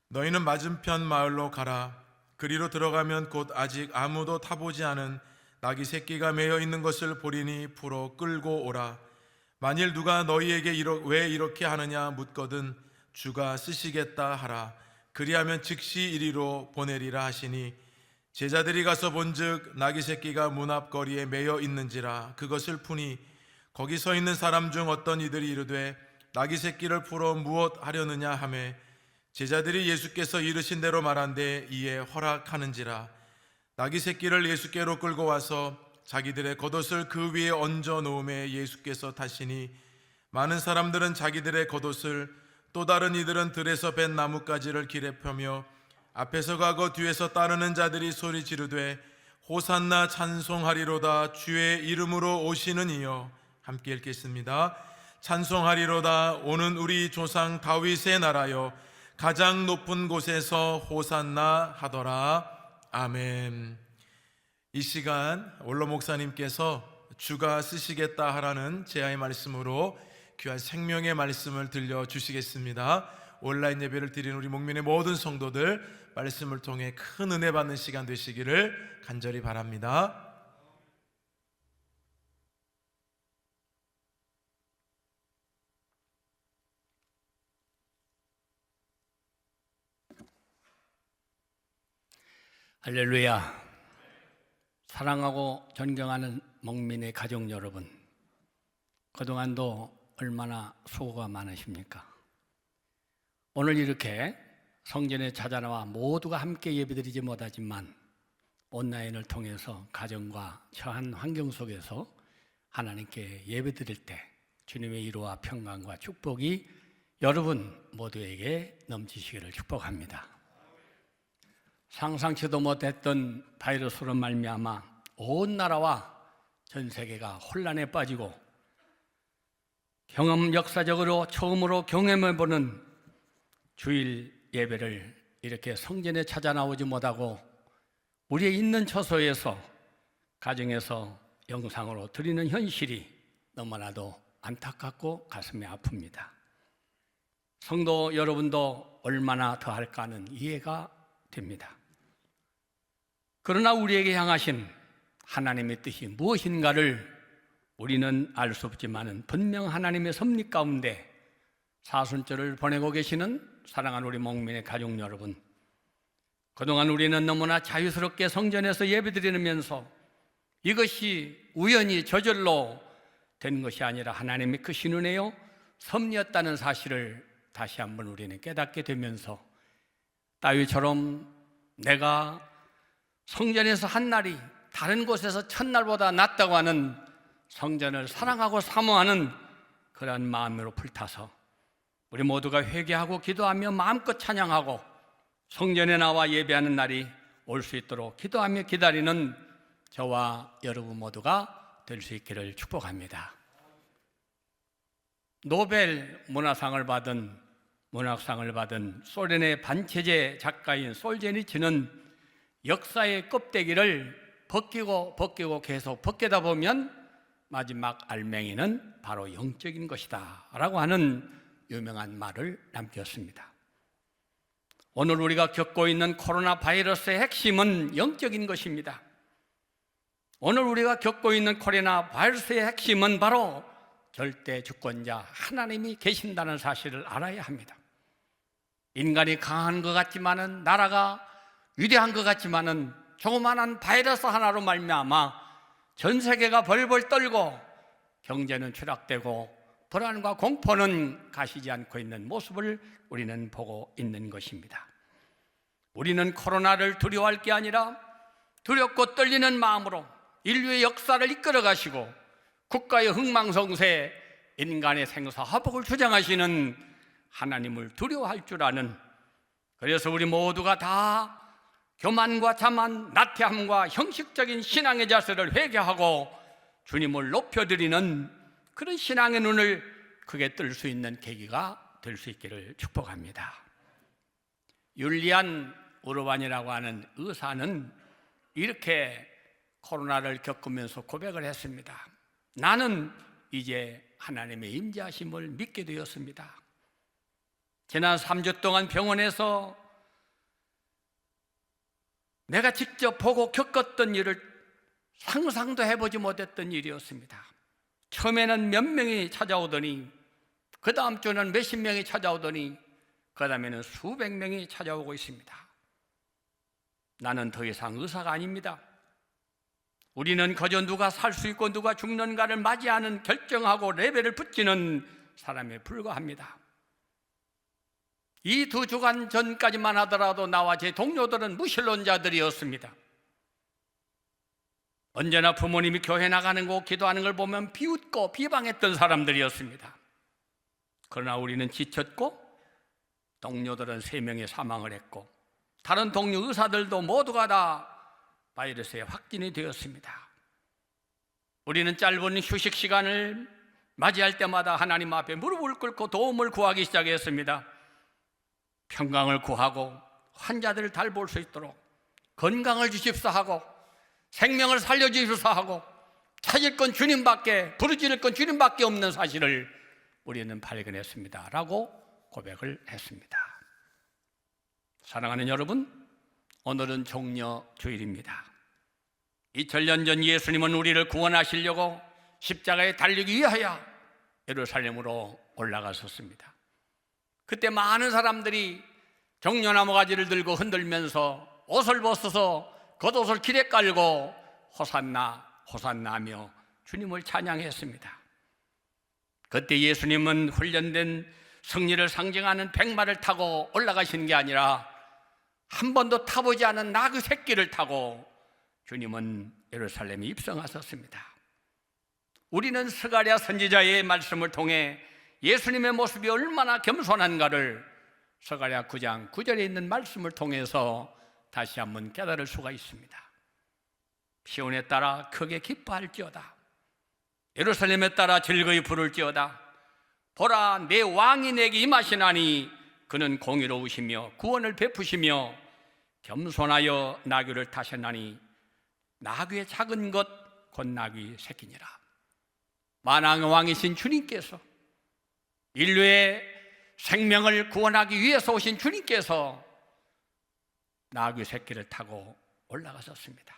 너희는 맞은편 마을로 가라. 그리로 들어가면 곧 아직 아무도 타보지 않은 나귀 새끼가 매여 있는 것을 보리니 풀어 끌고 오라. 만일 누가 너희에게 왜 이렇게 하느냐 묻거든 주가 쓰시겠다 하라. 그리하면 즉시 이리로 보내리라 하시니 제자들이 가서 본즉 나귀 새끼가 문 앞 거리에 매여 있는지라. 그것을 푸니 거기 서 있는 사람 중 어떤 이들이 이르되 나귀 새끼를 풀어 무엇 하려느냐 하매 제자들이 예수께서 이르신 대로 말한데 이에 허락하는지라. 나귀 새끼를 예수께로 끌고 와서 자기들의 겉옷을 그 위에 얹어 놓음에 예수께서 타시니 많은 사람들은 자기들의 겉옷을 또 다른 이들은 들에서 벤 나뭇가지를 길에 펴며 앞에서 가고 뒤에서 따르는 자들이 소리 지르되 호산나 찬송하리로다. 주의 이름으로 오시는 이여. 함께 읽겠습니다. 찬송하리로다. 오는 우리 조상 다윗의 나라여. 가장 높은 곳에서 호산나 하더라. 아멘. 이 시간 원로 목사님께서 주가 쓰시겠다 하라는 제아의 말씀으로 귀한 생명의 말씀을 들려주시겠습니다. 온라인 예배를 드리는 우리 목민의 모든 성도들 말씀을 통해 큰 은혜 받는 시간 되시기를 간절히 바랍니다. 할렐루야. 사랑하고 존경하는 목민의 가족 여러분, 그동안도 얼마나 수고가 많으십니까? 오늘 이렇게 성전에 찾아나와 모두가 함께 예배드리지 못하지만 온라인을 통해서 가정과 처한 환경 속에서 하나님께 예배드릴 때 주님의 위로와 평강과 축복이 여러분 모두에게 넘치시기를 축복합니다. 상상치도 못했던 바이러스로 말미암아 온 나라와 전 세계가 혼란에 빠지고 역사적으로 처음으로 경험해보는 주일 예배를 이렇게 성전에 찾아 나오지 못하고 우리의 있는 처소에서 가정에서 영상으로 드리는 현실이 너무나도 안타깝고 가슴이 아픕니다. 성도 여러분도 얼마나 더 할까는 이해가 됩니다. 그러나 우리에게 향하신 하나님의 뜻이 무엇인가를 우리는 알 수 없지만은 분명 하나님의 섭리 가운데 사순절을 보내고 계시는 사랑하는 우리 목민의 가족 여러분, 그동안 우리는 너무나 자유스럽게 성전에서 예배드리면서 이것이 우연히 저절로 된 것이 아니라 하나님의 크신 은혜요 섭리였다는 사실을 다시 한번 우리는 깨닫게 되면서 다윗처럼 내가 성전에서 한 날이 다른 곳에서 첫날보다 낫다고 하는 성전을 사랑하고 사모하는 그러한 마음으로 불타서 우리 모두가 회개하고 기도하며 마음껏 찬양하고 성전에 나와 예배하는 날이 올 수 있도록 기도하며 기다리는 저와 여러분 모두가 될 수 있기를 축복합니다. 노벨 문학상을 받은 소련의 반체제 작가인 솔제니츠는 역사의 껍데기를 벗기고 계속 벗기다 보면 마지막 알맹이는 바로 영적인 것이다 라고 하는 유명한 말을 남겼습니다. 오늘 우리가 겪고 있는 코로나 바이러스의 핵심은 영적인 것입니다. 오늘 우리가 겪고 있는 코로나 바이러스의 핵심은 바로 절대 주권자 하나님이 계신다는 사실을 알아야 합니다. 인간이 강한 것 같지만은, 나라가 위대한 것 같지만은 조그마한 바이러스 하나로 말미암아 전 세계가 벌벌 떨고 경제는 추락되고 불안과 공포는 가시지 않고 있는 모습을 우리는 보고 있는 것입니다. 우리는 코로나를 두려워할 게 아니라 두렵고 떨리는 마음으로 인류의 역사를 이끌어 가시고 국가의 흥망성쇠, 인간의 생사화복을 주장하시는 하나님을 두려워할 줄 아는, 그래서 우리 모두가 다 교만과 자만, 나태함과 형식적인 신앙의 자세를 회개하고 주님을 높여드리는 그런 신앙의 눈을 크게 뜰 수 있는 계기가 될 수 있기를 축복합니다. 율리안 우르반이라고 하는 의사는 이렇게 코로나를 겪으면서 고백을 했습니다. 나는 이제 하나님의 임재하심을 믿게 되었습니다. 지난 3주 동안 병원에서 내가 직접 보고 겪었던 일을 상상도 해보지 못했던 일이었습니다. 처음에는 몇 명이 찾아오더니, 그 다음 주는 몇십 명이 찾아오더니, 그 다음에는 수백 명이 찾아오고 있습니다. 나는 더 이상 의사가 아닙니다. 우리는 그저 누가 살 수 있고 누가 죽는가를 맞이하는 결정하고 레벨을 붙이는 사람에 불과합니다. 이 2주간 전까지만 하더라도 나와 제 동료들은 무신론자들이었습니다. 언제나 부모님이 교회 나가는 거, 기도하는 걸 보면 비웃고 비방했던 사람들이었습니다. 그러나 우리는 지쳤고 동료들은 3명이 사망을 했고 다른 동료 의사들도 모두가 다 바이러스에 확진이 되었습니다. 우리는 짧은 휴식 시간을 맞이할 때마다 하나님 앞에 무릎을 꿇고 도움을 구하기 시작했습니다. 평강을 구하고 환자들을 달볼 수 있도록 건강을 주십사 하고 생명을 살려주십사 하고 찾을 건 주님밖에, 부르짖을 건 주님밖에 없는 사실을 우리는 발견했습니다 라고 고백을 했습니다. 사랑하는 여러분, 오늘은 종려 주일입니다. 2000년 전 예수님은 우리를 구원하시려고 십자가에 달리기 위하여 예루살렘으로 올라가셨습니다. 그때 많은 사람들이 종려나무 가지를 들고 흔들면서 옷을 벗어서 겉옷을 길에 깔고 호산나 호산나 하며 주님을 찬양했습니다. 그때 예수님은 훈련된 승리를 상징하는 백마를 타고 올라가신 게 아니라 한 번도 타보지 않은 나귀 새끼를 타고 주님은 예루살렘에 입성하셨습니다. 우리는 스가랴 선지자의 말씀을 통해 예수님의 모습이 얼마나 겸손한가를 스가랴 9장 9절에 있는 말씀을 통해서 다시 한번 깨달을 수가 있습니다. 시온에 따라 크게 기뻐할지어다, 예루살렘에 따라 즐거이 부를지어다. 보라, 내 왕이 내게 임하시나니 그는 공의로우시며 구원을 베푸시며 겸손하여 나귀를 타셨나니 나귀의 작은 것 곧 나귀 새끼니라. 만왕의 왕이신 주님께서, 인류의 생명을 구원하기 위해서 오신 주님께서 나귀 새끼를 타고 올라가셨습니다.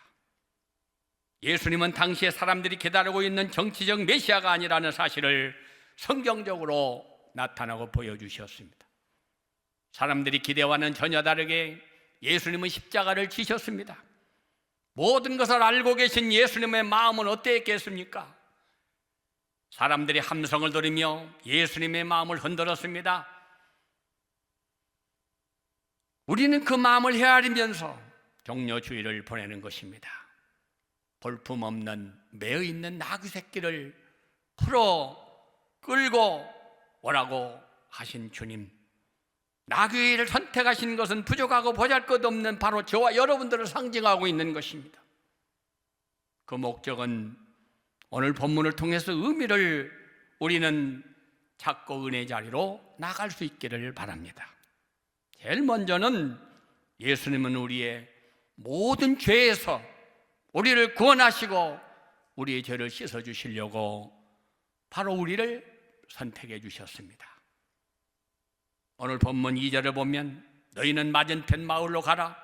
예수님은 당시에 사람들이 기다리고 있는 정치적 메시아가 아니라는 사실을 성경적으로 나타나고 보여주셨습니다. 사람들이 기대와는 전혀 다르게 예수님은 십자가를 지셨습니다. 모든 것을 알고 계신 예수님의 마음은 어땠겠습니까? 사람들이 함성을 들으며 예수님의 마음을 흔들었습니다. 우리는 그 마음을 헤아리면서 종려주일을 보내는 것입니다. 볼품없는 매어 있는 나귀 새끼를 풀어 끌고 오라고 하신 주님, 나귀를 선택하신 것은 부족하고 보잘것없는 바로 저와 여러분들을 상징하고 있는 것입니다. 그 목적은 오늘 본문을 통해서 의미를 우리는 찾고 은혜 자리로 나갈 수 있기를 바랍니다. 제일 먼저는 예수님은 우리의 모든 죄에서, 우리를 구원하시고 우리의 죄를 씻어주시려고 바로 우리를 선택해 주셨습니다. 오늘 본문 2절을 보면 너희는 맞은편 마을로 가라.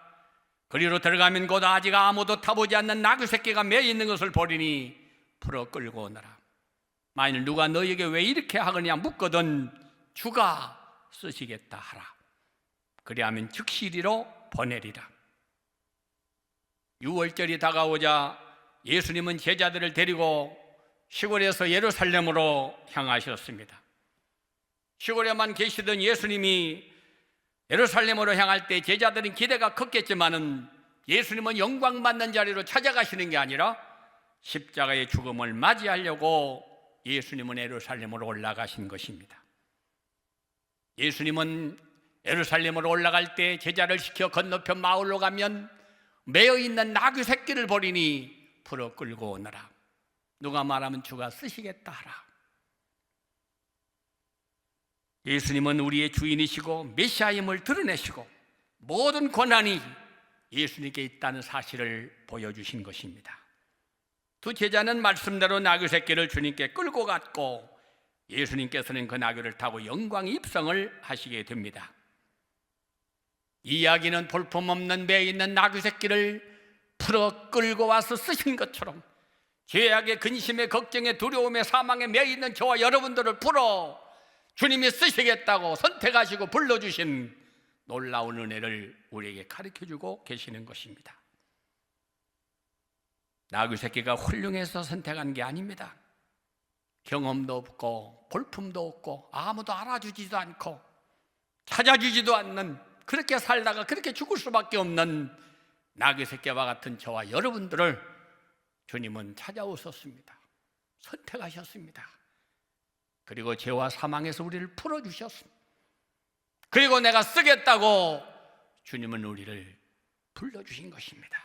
그리로 들어가면 곧 아직 아무도 타보지 않는 나귀 새끼가 매여 있는 것을 보리니 풀어 끌고 오너라. 만일 누가 너희에게 왜 이렇게 하느냐 묻거든 주가 쓰시겠다 하라. 그리하면 즉시 이리로 보내리라. 6월절이 다가오자 예수님은 제자들을 데리고 시골에서 예루살렘으로 향하셨습니다. 시골에만 계시던 예수님이 예루살렘으로 향할 때 제자들은 기대가 컸겠지만은 예수님은 영광 받는 자리로 찾아가시는 게 아니라 십자가의 죽음을 맞이하려고 예수님은 예루살렘으로 올라가신 것입니다. 예수님은 예루살렘으로 올라갈 때 제자를 시켜 건너편 마을로 가면 매여 있는 나귀 새끼를 보리니 풀어 끌고 오너라. 누가 말하면 주가 쓰시겠다 하라. 예수님은 우리의 주인이시고 메시아임을 드러내시고 모든 권한이 예수님께 있다는 사실을 보여주신 것입니다. 두 제자는 말씀대로 나귀 새끼를 주님께 끌고 갔고 예수님께서는 그 나귀를 타고 영광의 입성을 하시게 됩니다. 이 이야기는 볼품없는 매에 있는 나귀 새끼를 풀어 끌고 와서 쓰신 것처럼 죄악의 근심에 걱정에 두려움에 사망에 매여 있는 저와 여러분들을 풀어 주님이 쓰시겠다고 선택하시고 불러주신 놀라운 은혜를 우리에게 가르쳐주고 계시는 것입니다. 나귀 새끼가 훌륭해서 선택한 게 아닙니다. 경험도 없고 볼품도 없고 아무도 알아주지도 않고 찾아주지도 않는, 그렇게 살다가 그렇게 죽을 수밖에 없는 나귀 새끼와 같은 저와 여러분들을 주님은 찾아오셨습니다. 선택하셨습니다. 그리고 죄와 사망에서 우리를 풀어주셨습니다. 그리고 내가 쓰겠다고 주님은 우리를 불러주신 것입니다.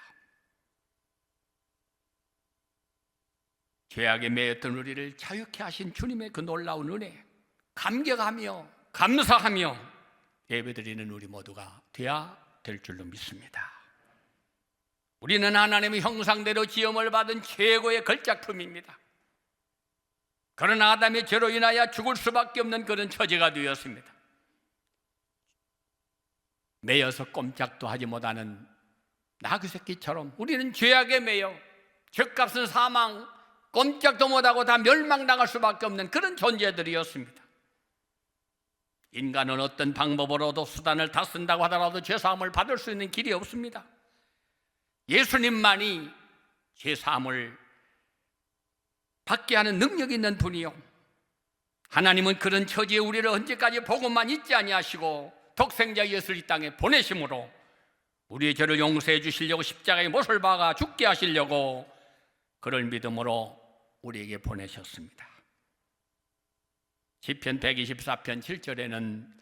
죄악에 매였던 우리를 자유케 하신 주님의 그 놀라운 은혜, 감격하며 감사하며 예배드리는 우리 모두가 되어야 될 줄로 믿습니다. 우리는 하나님의 형상대로 지음을 받은 최고의 걸작품입니다. 그러나 아담의 죄로 인하여 죽을 수밖에 없는 그런 처지가 되었습니다. 매여서 꼼짝도 하지 못하는 나귀 새끼처럼 우리는 죄악에 매여 죄값은 사망, 꼼짝도 못하고 다 멸망당할 수밖에 없는 그런 존재들이었습니다. 인간은 어떤 방법으로도 수단을 다 쓴다고 하더라도 죄사함을 받을 수 있는 길이 없습니다. 예수님만이 죄사함을 받게 하는 능력이 있는 분이요, 하나님은 그런 처지에 우리를 언제까지 보고만 있지 아니하시고 독생자 예수를 이 땅에 보내심으로 우리의 죄를 용서해 주시려고 십자가의 못을 박아 죽게 하시려고 그를 믿음으로 우리에게 보내셨습니다. 시편 124편 7절에는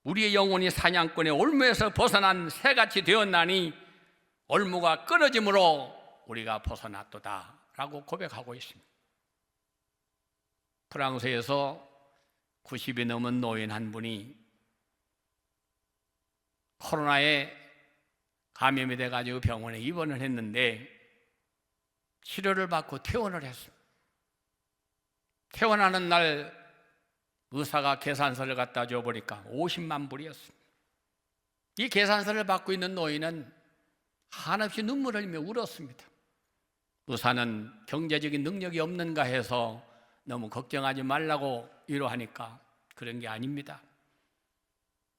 우리의 영혼이 사냥꾼의 올무에서 벗어난 새같이 되었나니 올무가 끊어짐으로 우리가 벗어났도다 라고 고백하고 있습니다. 프랑스에서 90이 넘은 노인 한 분이 코로나에 감염이 돼가지고 병원에 입원을 했는데 치료를 받고 퇴원을 했습니다. 퇴원하는 날 의사가 계산서를 갖다 줘보니까 50만 불이었습니다. 이 계산서를 받고 있는 노인은 한없이 눈물을 흘리며 울었습니다. 의사는 경제적인 능력이 없는가 해서 너무 걱정하지 말라고 위로하니까 그런 게 아닙니다.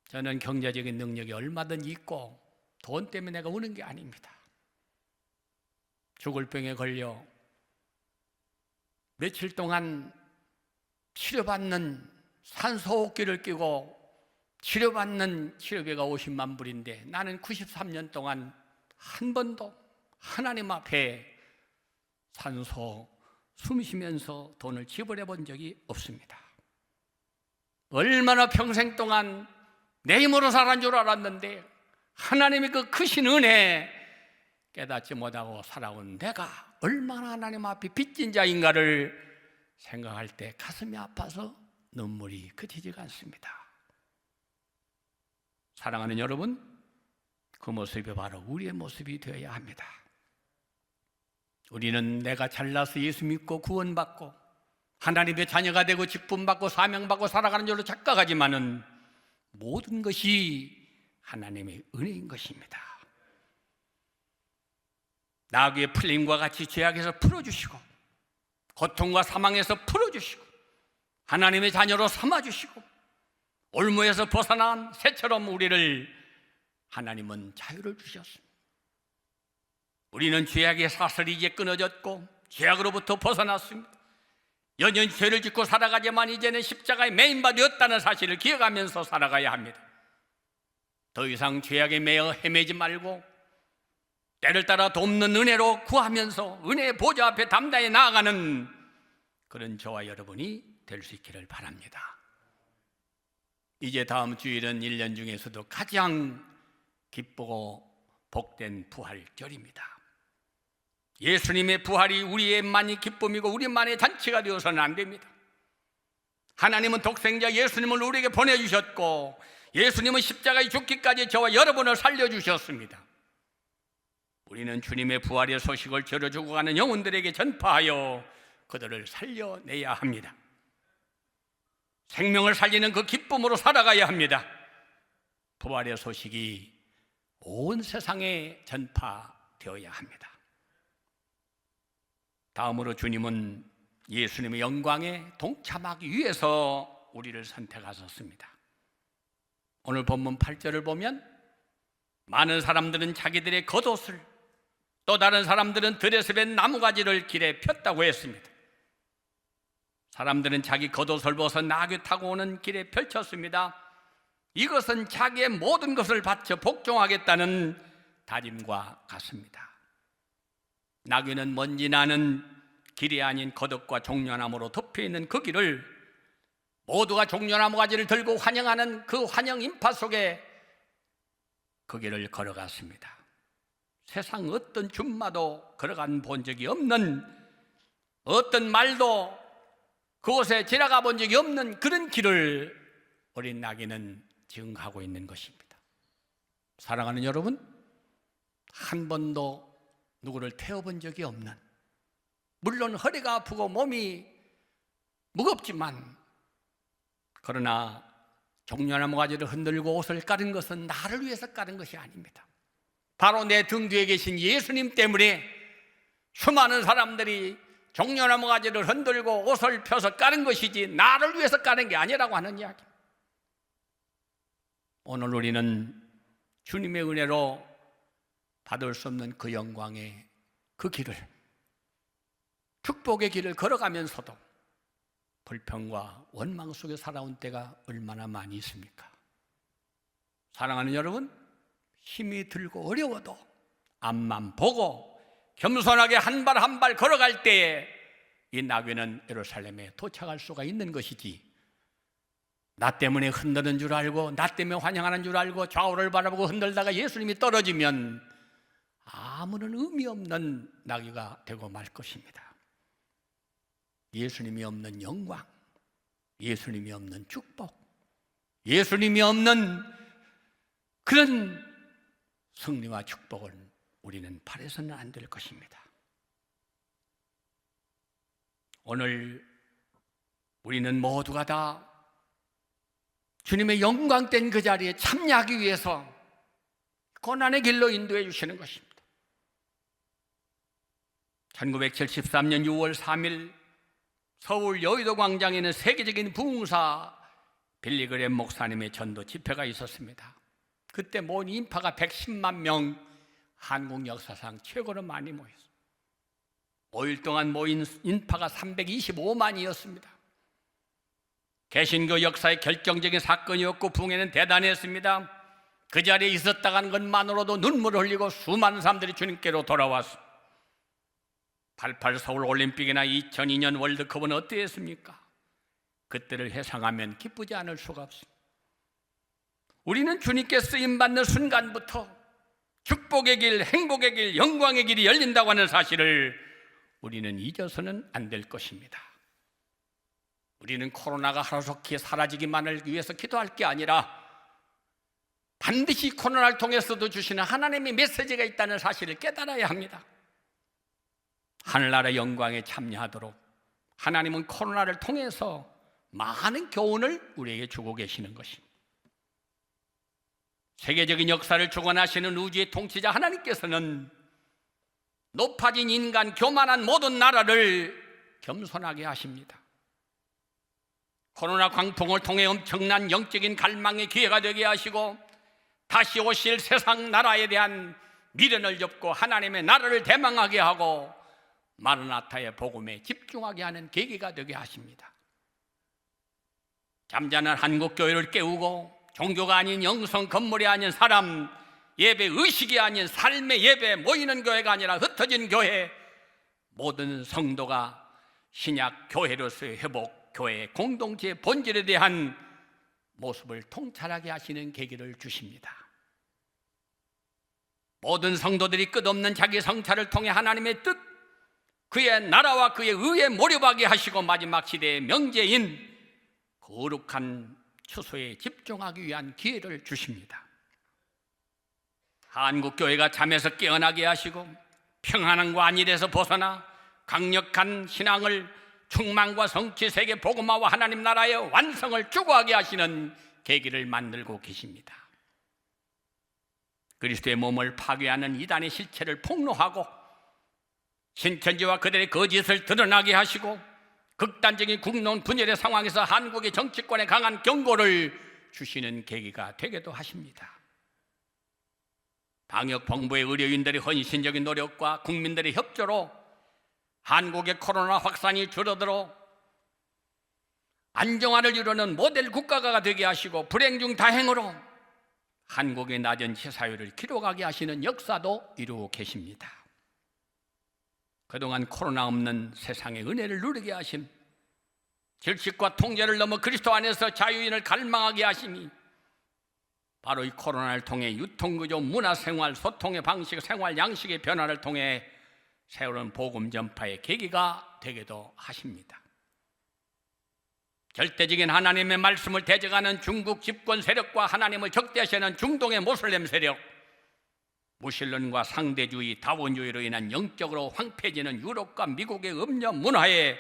저는 경제적인 능력이 얼마든지 있고 돈 때문에 내가 우는 게 아닙니다. 죽을 병에 걸려 며칠 동안 치료받는 산소호흡기를 끼고 치료받는 치료비가 50만 불인데 나는 93년 동안 한 번도 하나님 앞에 산소 숨 쉬면서 돈을 지불해 본 적이 없습니다. 얼마나 평생 동안 내 힘으로 살아온 줄 알았는데 하나님의 그 크신 은혜 깨닫지 못하고 살아온 내가 얼마나 하나님 앞에 빚진 자인가를 생각할 때 가슴이 아파서 눈물이 그치지가 않습니다. 사랑하는 여러분, 그 모습이 바로 우리의 모습이 되어야 합니다. 우리는 내가 잘나서 예수 믿고 구원받고 하나님의 자녀가 되고 직분받고 사명받고 살아가는 줄로 착각하지만은 모든 것이 하나님의 은혜인 것입니다. 나귀의 풀림과 같이 죄악에서 풀어주시고 고통과 사망에서 풀어주시고 하나님의 자녀로 삼아주시고 올무에서 벗어난 새처럼 우리를 하나님은 자유를 주셨습니다. 우리는 죄악의 사슬이 이제 끊어졌고 죄악으로부터 벗어났습니다. 여전히 죄를 짓고 살아가지만 이제는 십자가에 매인바 되었다는 사실을 기억하면서 살아가야 합니다. 더 이상 죄악에 매여 헤매지 말고 때를 따라 돕는 은혜로 구하면서 은혜의 보좌 앞에 담대히 나아가는 그런 저와 여러분이 될 수 있기를 바랍니다. 이제 다음 주일은 1년 중에서도 가장 기쁘고 복된 부활절입니다. 예수님의 부활이 우리의만이 기쁨이고 우리만의 잔치가 되어서는 안 됩니다. 하나님은 독생자 예수님을 우리에게 보내주셨고 예수님은 십자가에 죽기까지 저와 여러분을 살려주셨습니다. 우리는 주님의 부활의 소식을 저려 죽어가는 영혼들에게 전파하여 그들을 살려내야 합니다. 생명을 살리는 그 기쁨으로 살아가야 합니다. 부활의 소식이 온 세상에 전파되어야 합니다. 다음으로 주님은 예수님의 영광에 동참하기 위해서 우리를 선택하셨습니다. 오늘 본문 8절을 보면 많은 사람들은 자기들의 겉옷을 또 다른 사람들은 들에서 벤 나무가지를 길에 폈다고 했습니다. 사람들은 자기 겉옷을 벗어 나귀 타고 오는 길에 펼쳤습니다. 이것은 자기의 모든 것을 바쳐 복종하겠다는 다짐과 같습니다. 나귀는 먼지 나는 길이 아닌 거덕과 종려나무로 덮여있는 그 길을 모두가 종려나무 가지를 들고 환영하는 그 환영 인파 속에 그 길을 걸어갔습니다. 세상 어떤 줌마도 걸어간 본 적이 없는, 어떤 말도 그곳에 지나가 본 적이 없는 그런 길을 어린 나귀는 증하고 있는 것입니다. 사랑하는 여러분, 한 번도 누구를 태워본 적이 없는, 물론 허리가 아프고 몸이 무겁지만 그러나 종려나무 가지를 흔들고 옷을 까른 것은 나를 위해서 까른 것이 아닙니다. 바로 내 등 뒤에 계신 예수님 때문에 수많은 사람들이 종려나무 가지를 흔들고 옷을 펴서 까른 것이지 나를 위해서 까는 게 아니라고 하는 이야기. 오늘 우리는 주님의 은혜로 받을 수 없는 그 영광의 그 길을, 축복의 길을 걸어가면서도 불평과 원망 속에 살아온 때가 얼마나 많이 있습니까? 사랑하는 여러분, 힘이 들고 어려워도 앞만 보고 겸손하게 한 발 한 발 걸어갈 때에 이 나귀는 예루살렘에 도착할 수가 있는 것이지, 나 때문에 흔드는 줄 알고 나 때문에 환영하는 줄 알고 좌우를 바라보고 흔들다가 예수님이 떨어지면 아무런 의미 없는 나귀가 되고 말 것입니다. 예수님이 없는 영광, 예수님이 없는 축복, 예수님이 없는 그런 승리와 축복을 우리는 바라서는 안 될 것입니다. 오늘 우리는 모두가 다 주님의 영광된 그 자리에 참여하기 위해서 고난의 길로 인도해 주시는 것입니다. 1973년 6월 3일 서울 여의도 광장에는 세계적인 부흥사 빌리그램 목사님의 전도 집회가 있었습니다. 그때 모인 인파가 110만 명, 한국 역사상 최고로 많이 모였습니다. 5일 동안 모인 인파가 325만이었습니다. 개신교 역사의 결정적인 사건이었고 부흥회는 대단했습니다. 그 자리에 있었다는 것만으로도 눈물을 흘리고 수많은 사람들이 주님께로 돌아왔습니다. 88 서울 올림픽이나 2002년 월드컵은 어떠했습니까? 그때를 회상하면 기쁘지 않을 수가 없습니다. 우리는 주님께 쓰임받는 순간부터 축복의 길, 행복의 길, 영광의 길이 열린다고 하는 사실을 우리는 잊어서는 안 될 것입니다. 우리는 코로나가 하루속히 사라지기만을 위해서 기도할 게 아니라 반드시 코로나를 통해서도 주시는 하나님의 메시지가 있다는 사실을 깨달아야 합니다. 하늘나라 영광에 참여하도록 하나님은 코로나를 통해서 많은 교훈을 우리에게 주고 계시는 것입니다. 세계적인 역사를 주관하시는 우주의 통치자 하나님께서는 높아진 인간, 교만한 모든 나라를 겸손하게 하십니다. 코로나 광풍을 통해 엄청난 영적인 갈망의 기회가 되게 하시고 다시 오실 세상 나라에 대한 미련을 접고 하나님의 나라를 대망하게 하고 마르나타의 복음에 집중하게 하는 계기가 되게 하십니다. 잠자는 한국교회를 깨우고 종교가 아닌 영성 건물이 아닌 사람, 예배 의식이 아닌 삶의 예배 모이는 교회가 아니라 흩어진 교회, 모든 성도가 신약 교회로서의 회복, 교회 공동체의 본질에 대한 모습을 통찰하게 하시는 계기를 주십니다. 모든 성도들이 끝없는 자기 성찰을 통해 하나님의 뜻, 그의 나라와 그의 의에 몰입하게 하시고 마지막 시대의 명제인 거룩한 추수에 집중하기 위한 기회를 주십니다. 한국교회가 잠에서 깨어나게 하시고 평안함과 안일에서 벗어나 강력한 신앙을 충만과 성취, 세계 복음화와 하나님 나라의 완성을 추구하게 하시는 계기를 만들고 계십니다. 그리스도의 몸을 파괴하는 이단의 실체를 폭로하고 신천지와 그들의 거짓을 드러나게 하시고 극단적인 국론 분열의 상황에서 한국의 정치권에 강한 경고를 주시는 계기가 되기도 하십니다. 방역 본부의 의료인들의 헌신적인 노력과 국민들의 협조로 한국의 코로나 확산이 줄어들어 안정화를 이루는 모델 국가가 되게 하시고 불행 중 다행으로 한국의 낮은 치사율을 기록하게 하시는 역사도 이루고 계십니다. 그동안 코로나 없는 세상의 은혜를 누리게 하심, 질식과 통제를 넘어 그리스도 안에서 자유인을 갈망하게 하심이 바로 이 코로나를 통해 유통구조, 문화생활, 소통의 방식, 생활 양식의 변화를 통해 새로운 복음 전파의 계기가 되기도 하십니다. 절대적인 하나님의 말씀을 대적하는 중국 집권 세력과 하나님을 적대시하는 중동의 모슬렘 세력, 무신론과 상대주의, 다원주의로 인한 영적으로 황폐해지는 유럽과 미국의 음녀 문화에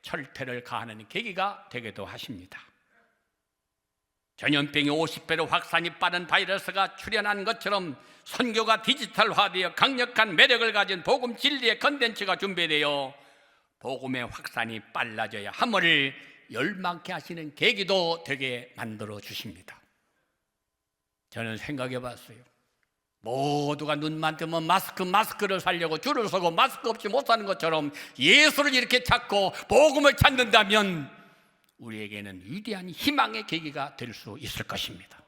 철퇴를 가하는 계기가 되기도 하십니다. 전염병이 50배로 확산이 빠른 바이러스가 출현한 것처럼 선교가 디지털화되어 강력한 매력을 가진 복음 진리의 컨텐츠가 준비되어 복음의 확산이 빨라져야 함을 열망케 하시는 계기도 되게 만들어 주십니다. 저는 생각해 봤어요. 모두가 눈만 뜨면 마스크를 살려고 줄을 서고 마스크 없이 못 사는 것처럼 예수를 이렇게 찾고 복음을 찾는다면 우리에게는 위대한 희망의 계기가 될 수 있을 것입니다.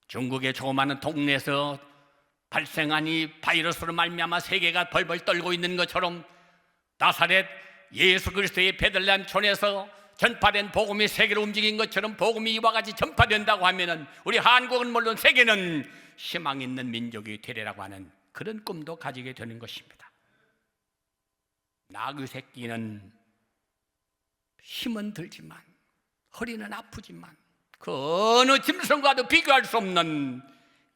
중국의 조그마한 동네에서 발생한 이 바이러스로 말미암아 세계가 벌벌 떨고 있는 것처럼 나사렛 예수 그리스도의 베들레헴촌에서 전파된 복음이 세계로 움직인 것처럼 복음이 이와 같이 전파된다고 하면은 우리 한국은 물론 세계는 희망 있는 민족이 되리라고 하는 그런 꿈도 가지게 되는 것입니다. 나귀 새끼는 힘은 들지만 허리는 아프지만 그 어느 짐승과도 비교할 수 없는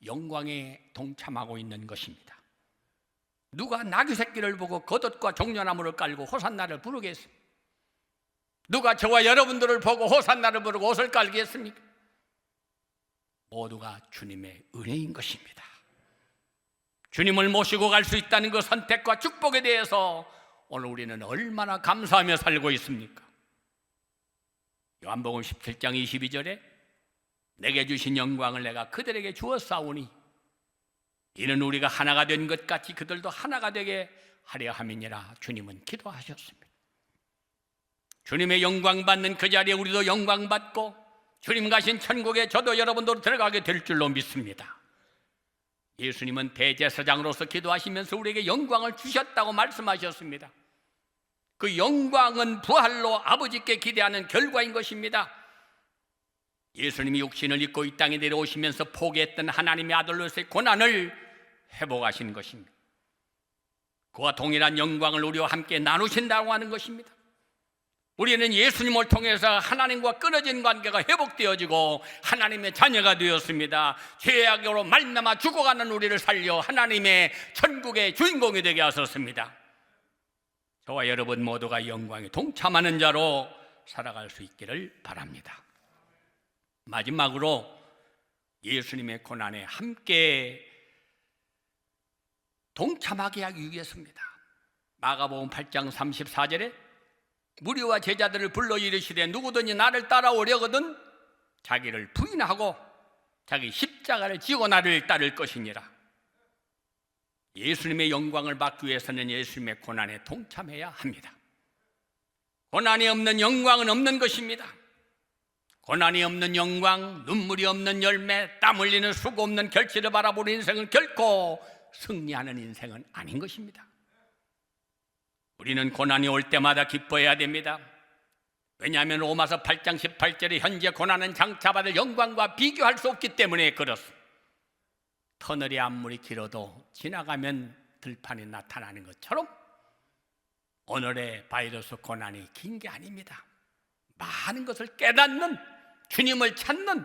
영광에 동참하고 있는 것입니다. 누가 나귀 새끼를 보고 겉옷과 종려나무를 깔고 호산나를 부르겠습니까? 누가 저와 여러분들을 보고 호산나를 부르고 옷을 깔겠습니까? 모두가 주님의 은혜인 것입니다. 주님을 모시고 갈 수 있다는 그 선택과 축복에 대해서 오늘 우리는 얼마나 감사하며 살고 있습니까? 요한복음 17장 22절에 내게 주신 영광을 내가 그들에게 주었사오니 이는 우리가 하나가 된 것 같이 그들도 하나가 되게 하려 함이니라 주님은 기도하셨습니다. 주님의 영광 받는 그 자리에 우리도 영광 받고 주님 가신 천국에 저도 여러분도 들어가게 될 줄로 믿습니다. 예수님은 대제사장으로서 기도하시면서 우리에게 영광을 주셨다고 말씀하셨습니다. 그 영광은 부활로 아버지께 기대하는 결과인 것입니다. 예수님이 육신을 입고 이 땅에 내려오시면서 포기했던 하나님의 아들로서의 고난을 회복하신 것입니다. 그와 동일한 영광을 우리와 함께 나누신다고 하는 것입니다. 우리는 예수님을 통해서 하나님과 끊어진 관계가 회복되어지고 하나님의 자녀가 되었습니다. 죄악으로 말미암아 죽어가는 우리를 살려 하나님의 천국의 주인공이 되게 하셨습니다. 저와 여러분 모두가 영광에 동참하는 자로 살아갈 수 있기를 바랍니다. 마지막으로 예수님의 고난에 함께 동참하게 하기 위해서입니다. 마가복음 8장 34절에 무리와 제자들을 불러 이르시되 누구든지 나를 따라오려거든 자기를 부인하고 자기 십자가를 지고 나를 따를 것이니라. 예수님의 영광을 받기 위해서는 예수님의 고난에 동참해야 합니다. 고난이 없는 영광은 없는 것입니다. 고난이 없는 영광, 눈물이 없는 열매, 땀 흘리는 수고 없는 결실을 바라보는 인생은 결코 승리하는 인생은 아닌 것입니다. 우리는 고난이 올 때마다 기뻐해야 됩니다. 왜냐하면 로마서 8장 18절에 현재 고난은 장차 받을 영광과 비교할 수 없기 때문에 그렇습니다. 터널이 아무리 길어도 지나가면 들판이 나타나는 것처럼 오늘의 바이러스 고난이 긴 게 아닙니다. 많은 것을 깨닫는, 주님을 찾는,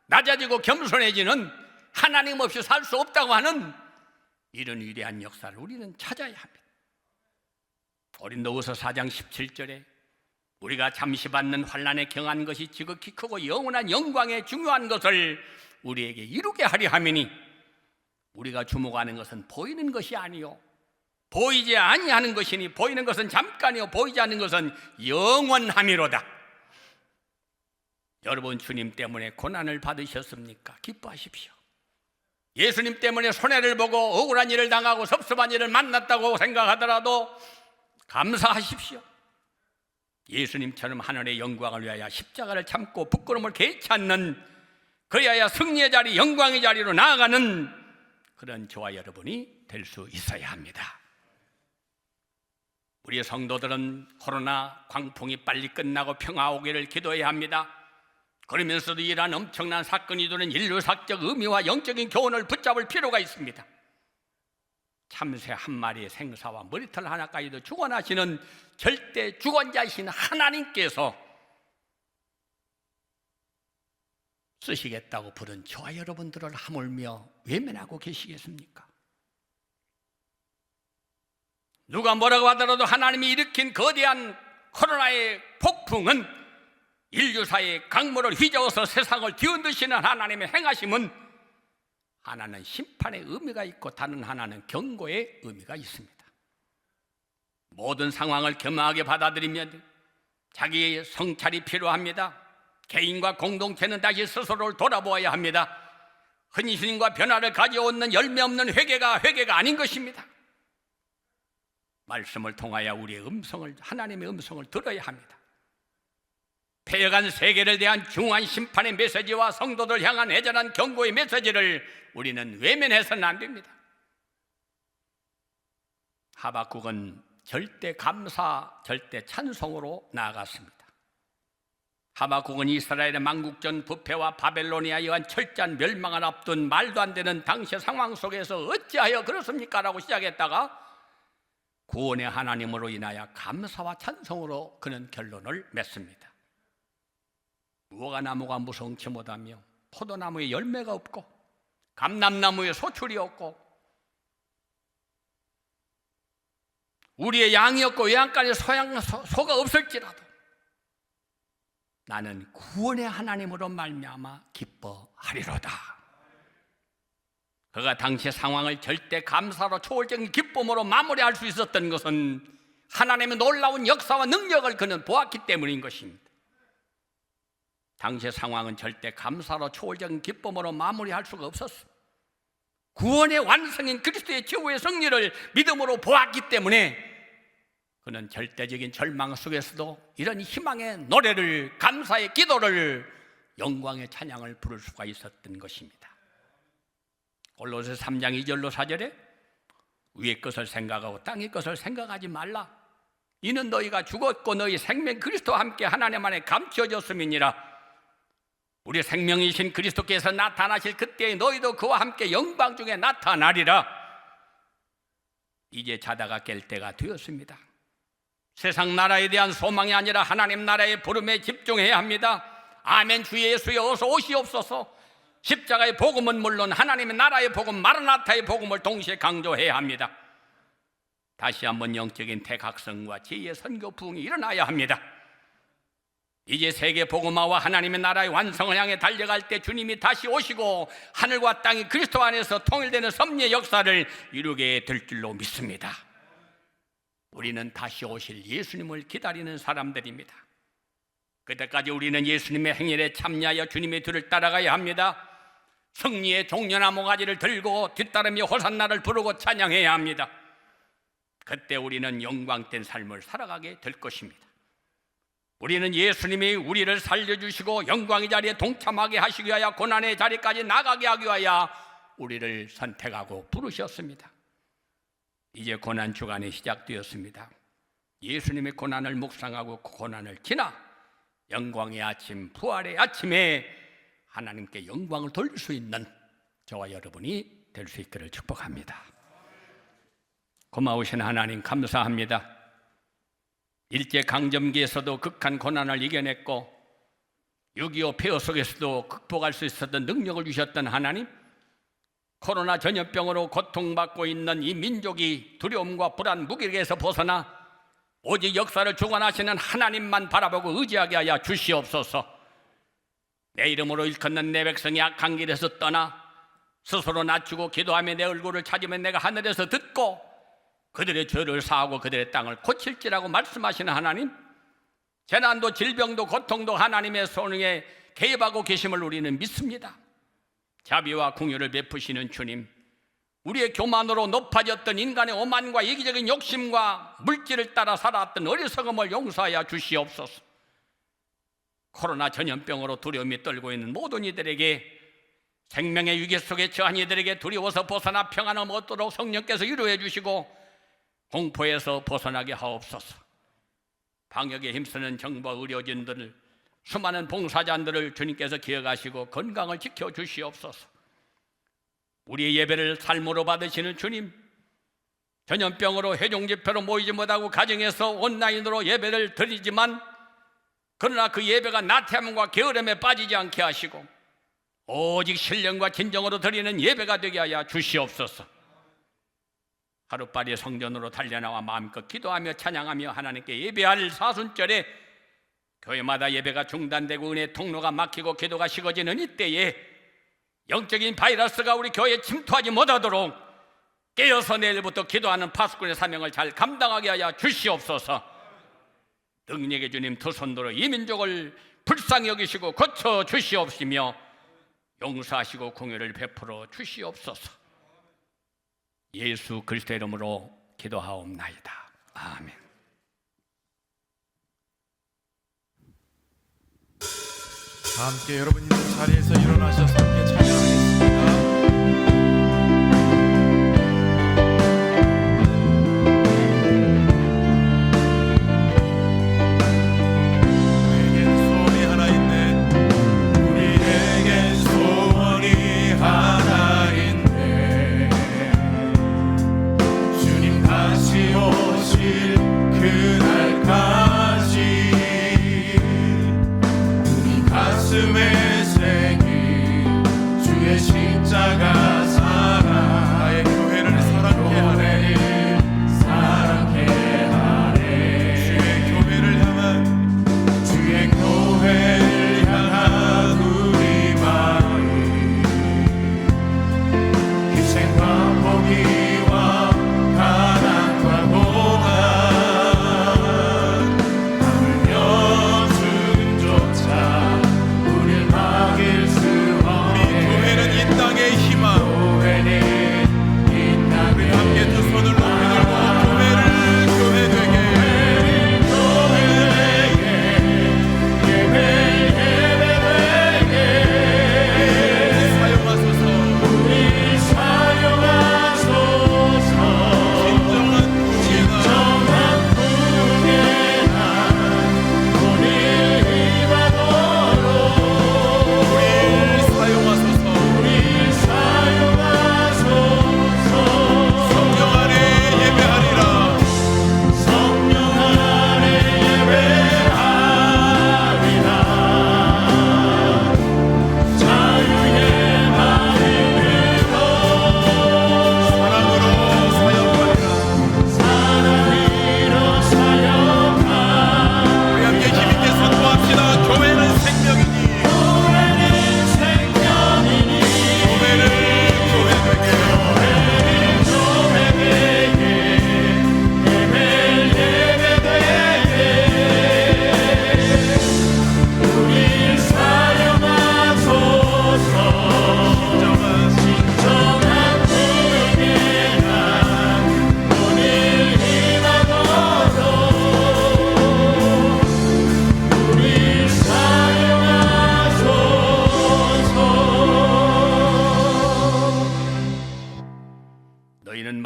낮아지고 겸손해지는, 하나님 없이 살 수 없다고 하는 이런 위대한 역사를 우리는 찾아야 합니다. 고린도후서 4장 17절에 우리가 잠시 받는 환난에 경한 것이 지극히 크고 영원한 영광에 중요한 것을 우리에게 이루게 하려 함이니 우리가 주목하는 것은 보이는 것이 아니요 보이지 아니하는 것이니 보이는 것은 잠깐이요 보이지 않는 것은 영원함이로다. 여러분 주님 때문에 고난을 받으셨습니까? 기뻐하십시오. 예수님 때문에 손해를 보고 억울한 일을 당하고 섭섭한 일을 만났다고 생각하더라도 감사하십시오. 예수님처럼 하늘의 영광을 위하여 십자가를 참고 부끄러움을 개의치 않는, 그리하여 승리의 자리, 영광의 자리로 나아가는 그런 저와 여러분이 될 수 있어야 합니다. 우리의 성도들은 코로나 광풍이 빨리 끝나고 평화 오기를 기도해야 합니다. 그러면서도 이러한 엄청난 사건이 두는 인류사적 의미와 영적인 교훈을 붙잡을 필요가 있습니다. 참새 한 마리의 생사와 머리털 하나까지도 주관하시는 절대 주권자이신 하나님께서 쓰시겠다고 부른 저와 여러분들을 하물며 외면하고 계시겠습니까? 누가 뭐라고 하더라도 하나님이 일으킨 거대한 코로나의 폭풍은 인류사의 강물을 휘저어서 세상을 뒤흔드시는 하나님의 행하심은 하나는 심판의 의미가 있고 다른 하나는 경고의 의미가 있습니다. 모든 상황을 겸허하게 받아들이며 자기의 성찰이 필요합니다. 개인과 공동체는 다시 스스로를 돌아보아야 합니다. 헌신과 변화를 가져오는 열매 없는 회개가 아닌 것입니다. 말씀을 통하여 우리의 음성을, 하나님의 음성을 들어야 합니다. 패여간 세계를 대한 중요한 심판의 메시지와 성도들 향한 애절한 경고의 메시지를 우리는 외면해서는 안 됩니다. 하박국은 절대 감사, 절대 찬송으로 나아갔습니다. 하박국은 이스라엘의 만국전 부패와 바벨로니아에 의한 철저한 멸망을 앞둔 말도 안 되는 당시의 상황 속에서 어찌하여 그렇습니까? 라고 시작했다가 구원의 하나님으로 인하여 감사와 찬송으로 그는 결론을 맺습니다. 무화과나무가 무성치 못하며 포도나무에 열매가 없고 감람나무에 소출이 없고 우리의 양이 없고 외양간에 소가 없을지라도 나는 구원의 하나님으로 말미암아 기뻐하리로다. 그가 당시의 상황을 절대 감사로 초월적인 기쁨으로 마무리할 수 있었던 것은 하나님의 놀라운 역사와 능력을 그는 보았기 때문인 것입니다. 당시의 상황은 절대 감사로 초월적인 기쁨으로 마무리할 수가 없었습니다. 구원의 완성인 그리스도의 최후의 승리를 믿음으로 보았기 때문에 그는 절대적인 절망 속에서도 이런 희망의 노래를, 감사의 기도를, 영광의 찬양을 부를 수가 있었던 것입니다. 골로새 3장 2절로 4절에 위의 것을 생각하고 땅의 것을 생각하지 말라. 이는 너희가 죽었고 너희 생명 그리스도와 함께 하나님 안에 감추어졌음이니라. 우리 생명이신 그리스도께서 나타나실 그때에 너희도 그와 함께 영광 중에 나타나리라. 이제 자다가 깰 때가 되었습니다. 세상 나라에 대한 소망이 아니라 하나님 나라의 부름에 집중해야 합니다. 아멘. 주 예수여 어서 오시옵소서. 십자가의 복음은 물론 하나님의 나라의 복음, 마라나타의 복음을 동시에 강조해야 합니다. 다시 한번 영적인 대각성과 제2의 선교 부흥이 일어나야 합니다. 이제 세계 복음화와 하나님의 나라의 완성을 향해 달려갈 때 주님이 다시 오시고 하늘과 땅이 그리스도 안에서 통일되는 섭리의 역사를 이루게 될 줄로 믿습니다. 우리는 다시 오실 예수님을 기다리는 사람들입니다. 그때까지 우리는 예수님의 행렬에 참여하여 주님의 뒤를 따라가야 합니다. 승리의 종려나 모가지를 들고 뒤따르며 호산나를 부르고 찬양해야 합니다. 그때 우리는 영광된 삶을 살아가게 될 것입니다. 우리는 예수님이 우리를 살려주시고 영광의 자리에 동참하게 하시기 위하여 고난의 자리까지 나가게 하기 위하여 우리를 선택하고 부르셨습니다. 이제 고난 주간이 시작되었습니다. 예수님의 고난을 묵상하고 그 고난을 지나 영광의 아침, 부활의 아침에 하나님께 영광을 돌릴 수 있는 저와 여러분이 될 수 있기를 축복합니다. 고마우신 하나님 감사합니다. 일제강점기에서도 극한 고난을 이겨냈고 6.25 폐허 속에서도 극복할 수 있었던 능력을 주셨던 하나님, 코로나 전염병으로 고통받고 있는 이 민족이 두려움과 불안, 무기력에서 벗어나 오직 역사를 주관하시는 하나님만 바라보고 의지하게 하여 주시옵소서. 내 이름으로 일컫는 내 백성이 악한 길에서 떠나 스스로 낮추고 기도하며 내 얼굴을 찾으면 내가 하늘에서 듣고 그들의 죄를 사하고 그들의 땅을 고칠지라고 말씀하시는 하나님, 재난도 질병도 고통도 하나님의 손에 개입하고 계심을 우리는 믿습니다. 자비와 공유를 베푸시는 주님, 우리의 교만으로 높아졌던 인간의 오만과 이기적인 욕심과 물질을 따라 살아왔던 어리석음을 용서하여 주시옵소서. 코로나 전염병으로 두려움이 떨고 있는 모든 이들에게, 생명의 위기 속에 처한 이들에게 두려워서 벗어나 평안을 얻도록 성령께서 위로해 주시고 공포에서 벗어나게 하옵소서. 방역에 힘쓰는 정부와 의료진들을, 수많은 봉사자들을 주님께서 기억하시고 건강을 지켜주시옵소서. 우리의 예배를 삶으로 받으시는 주님, 전염병으로 회종집회로 모이지 못하고 가정에서 온라인으로 예배를 드리지만 그러나 그 예배가 나태함과 게으름에 빠지지 않게 하시고 오직 신령과 진정으로 드리는 예배가 되게 하여 주시옵소서. 하루빨리 성전으로 달려나와 마음껏 기도하며 찬양하며 하나님께 예배할 사순절에 교회마다 예배가 중단되고 은혜의 통로가 막히고 기도가 식어지는 이때에 영적인 바이러스가 우리 교회에 침투하지 못하도록 깨어서 내일부터 기도하는 파수꾼의 사명을 잘 감당하게 하여 주시옵소서. 능력의 주님 두 손으로 이 민족을 불쌍히 여기시고 고쳐 주시옵시며 용서하시고 공유를 베풀어 주시옵소서. 예수 그리스도의 이름으로 기도하옵나이다. 아멘. 함께 여러분 있는 자리에서 일어나셔서 함께 찬양하겠습니다. 가슴에 새긴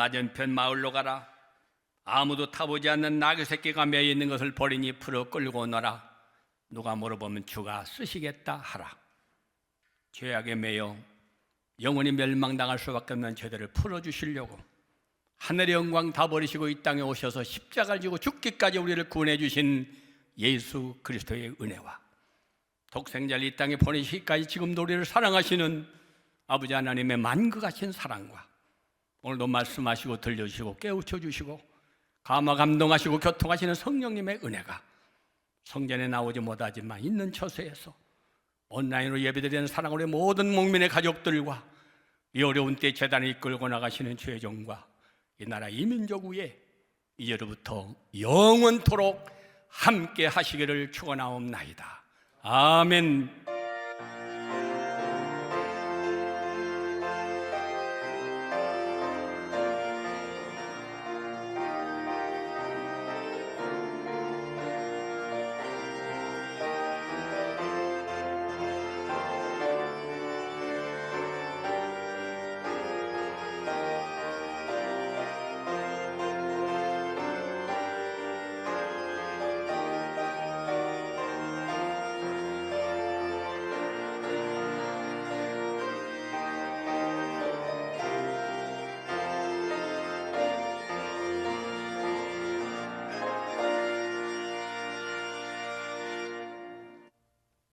맞은편 마을로 가라. 아무도 타보지 않는 나귀 새끼가 매여 있는 것을 버리니 풀어 끌고 오너라. 누가 물어보면 주가 쓰시겠다 하라. 죄악에 매여 영원히 멸망당할 수밖에 없는 죄들을 풀어주시려고 하늘의 영광 다 버리시고 이 땅에 오셔서 십자가를 지고 죽기까지 우리를 구원해 주신 예수 그리스도의 은혜와 독생자를 이 땅에 보내시기까지 지금도 우리를 사랑하시는 아버지 하나님의 만극하신 사랑과 오늘도 말씀하시고 들려주시고 깨우쳐 주시고 감화 감동하시고 교통하시는 성령님의 은혜가 성전에 나오지 못하지만 있는 처소에서 온라인으로 예배드리는 사랑으로 모든 목민의 가족들과 이 어려운 때 재단을 이끌고 나가시는 주의 종과 이 나라 이민족 위에 이제로부터 영원토록 함께 하시기를 축원하옵나이다. 아멘.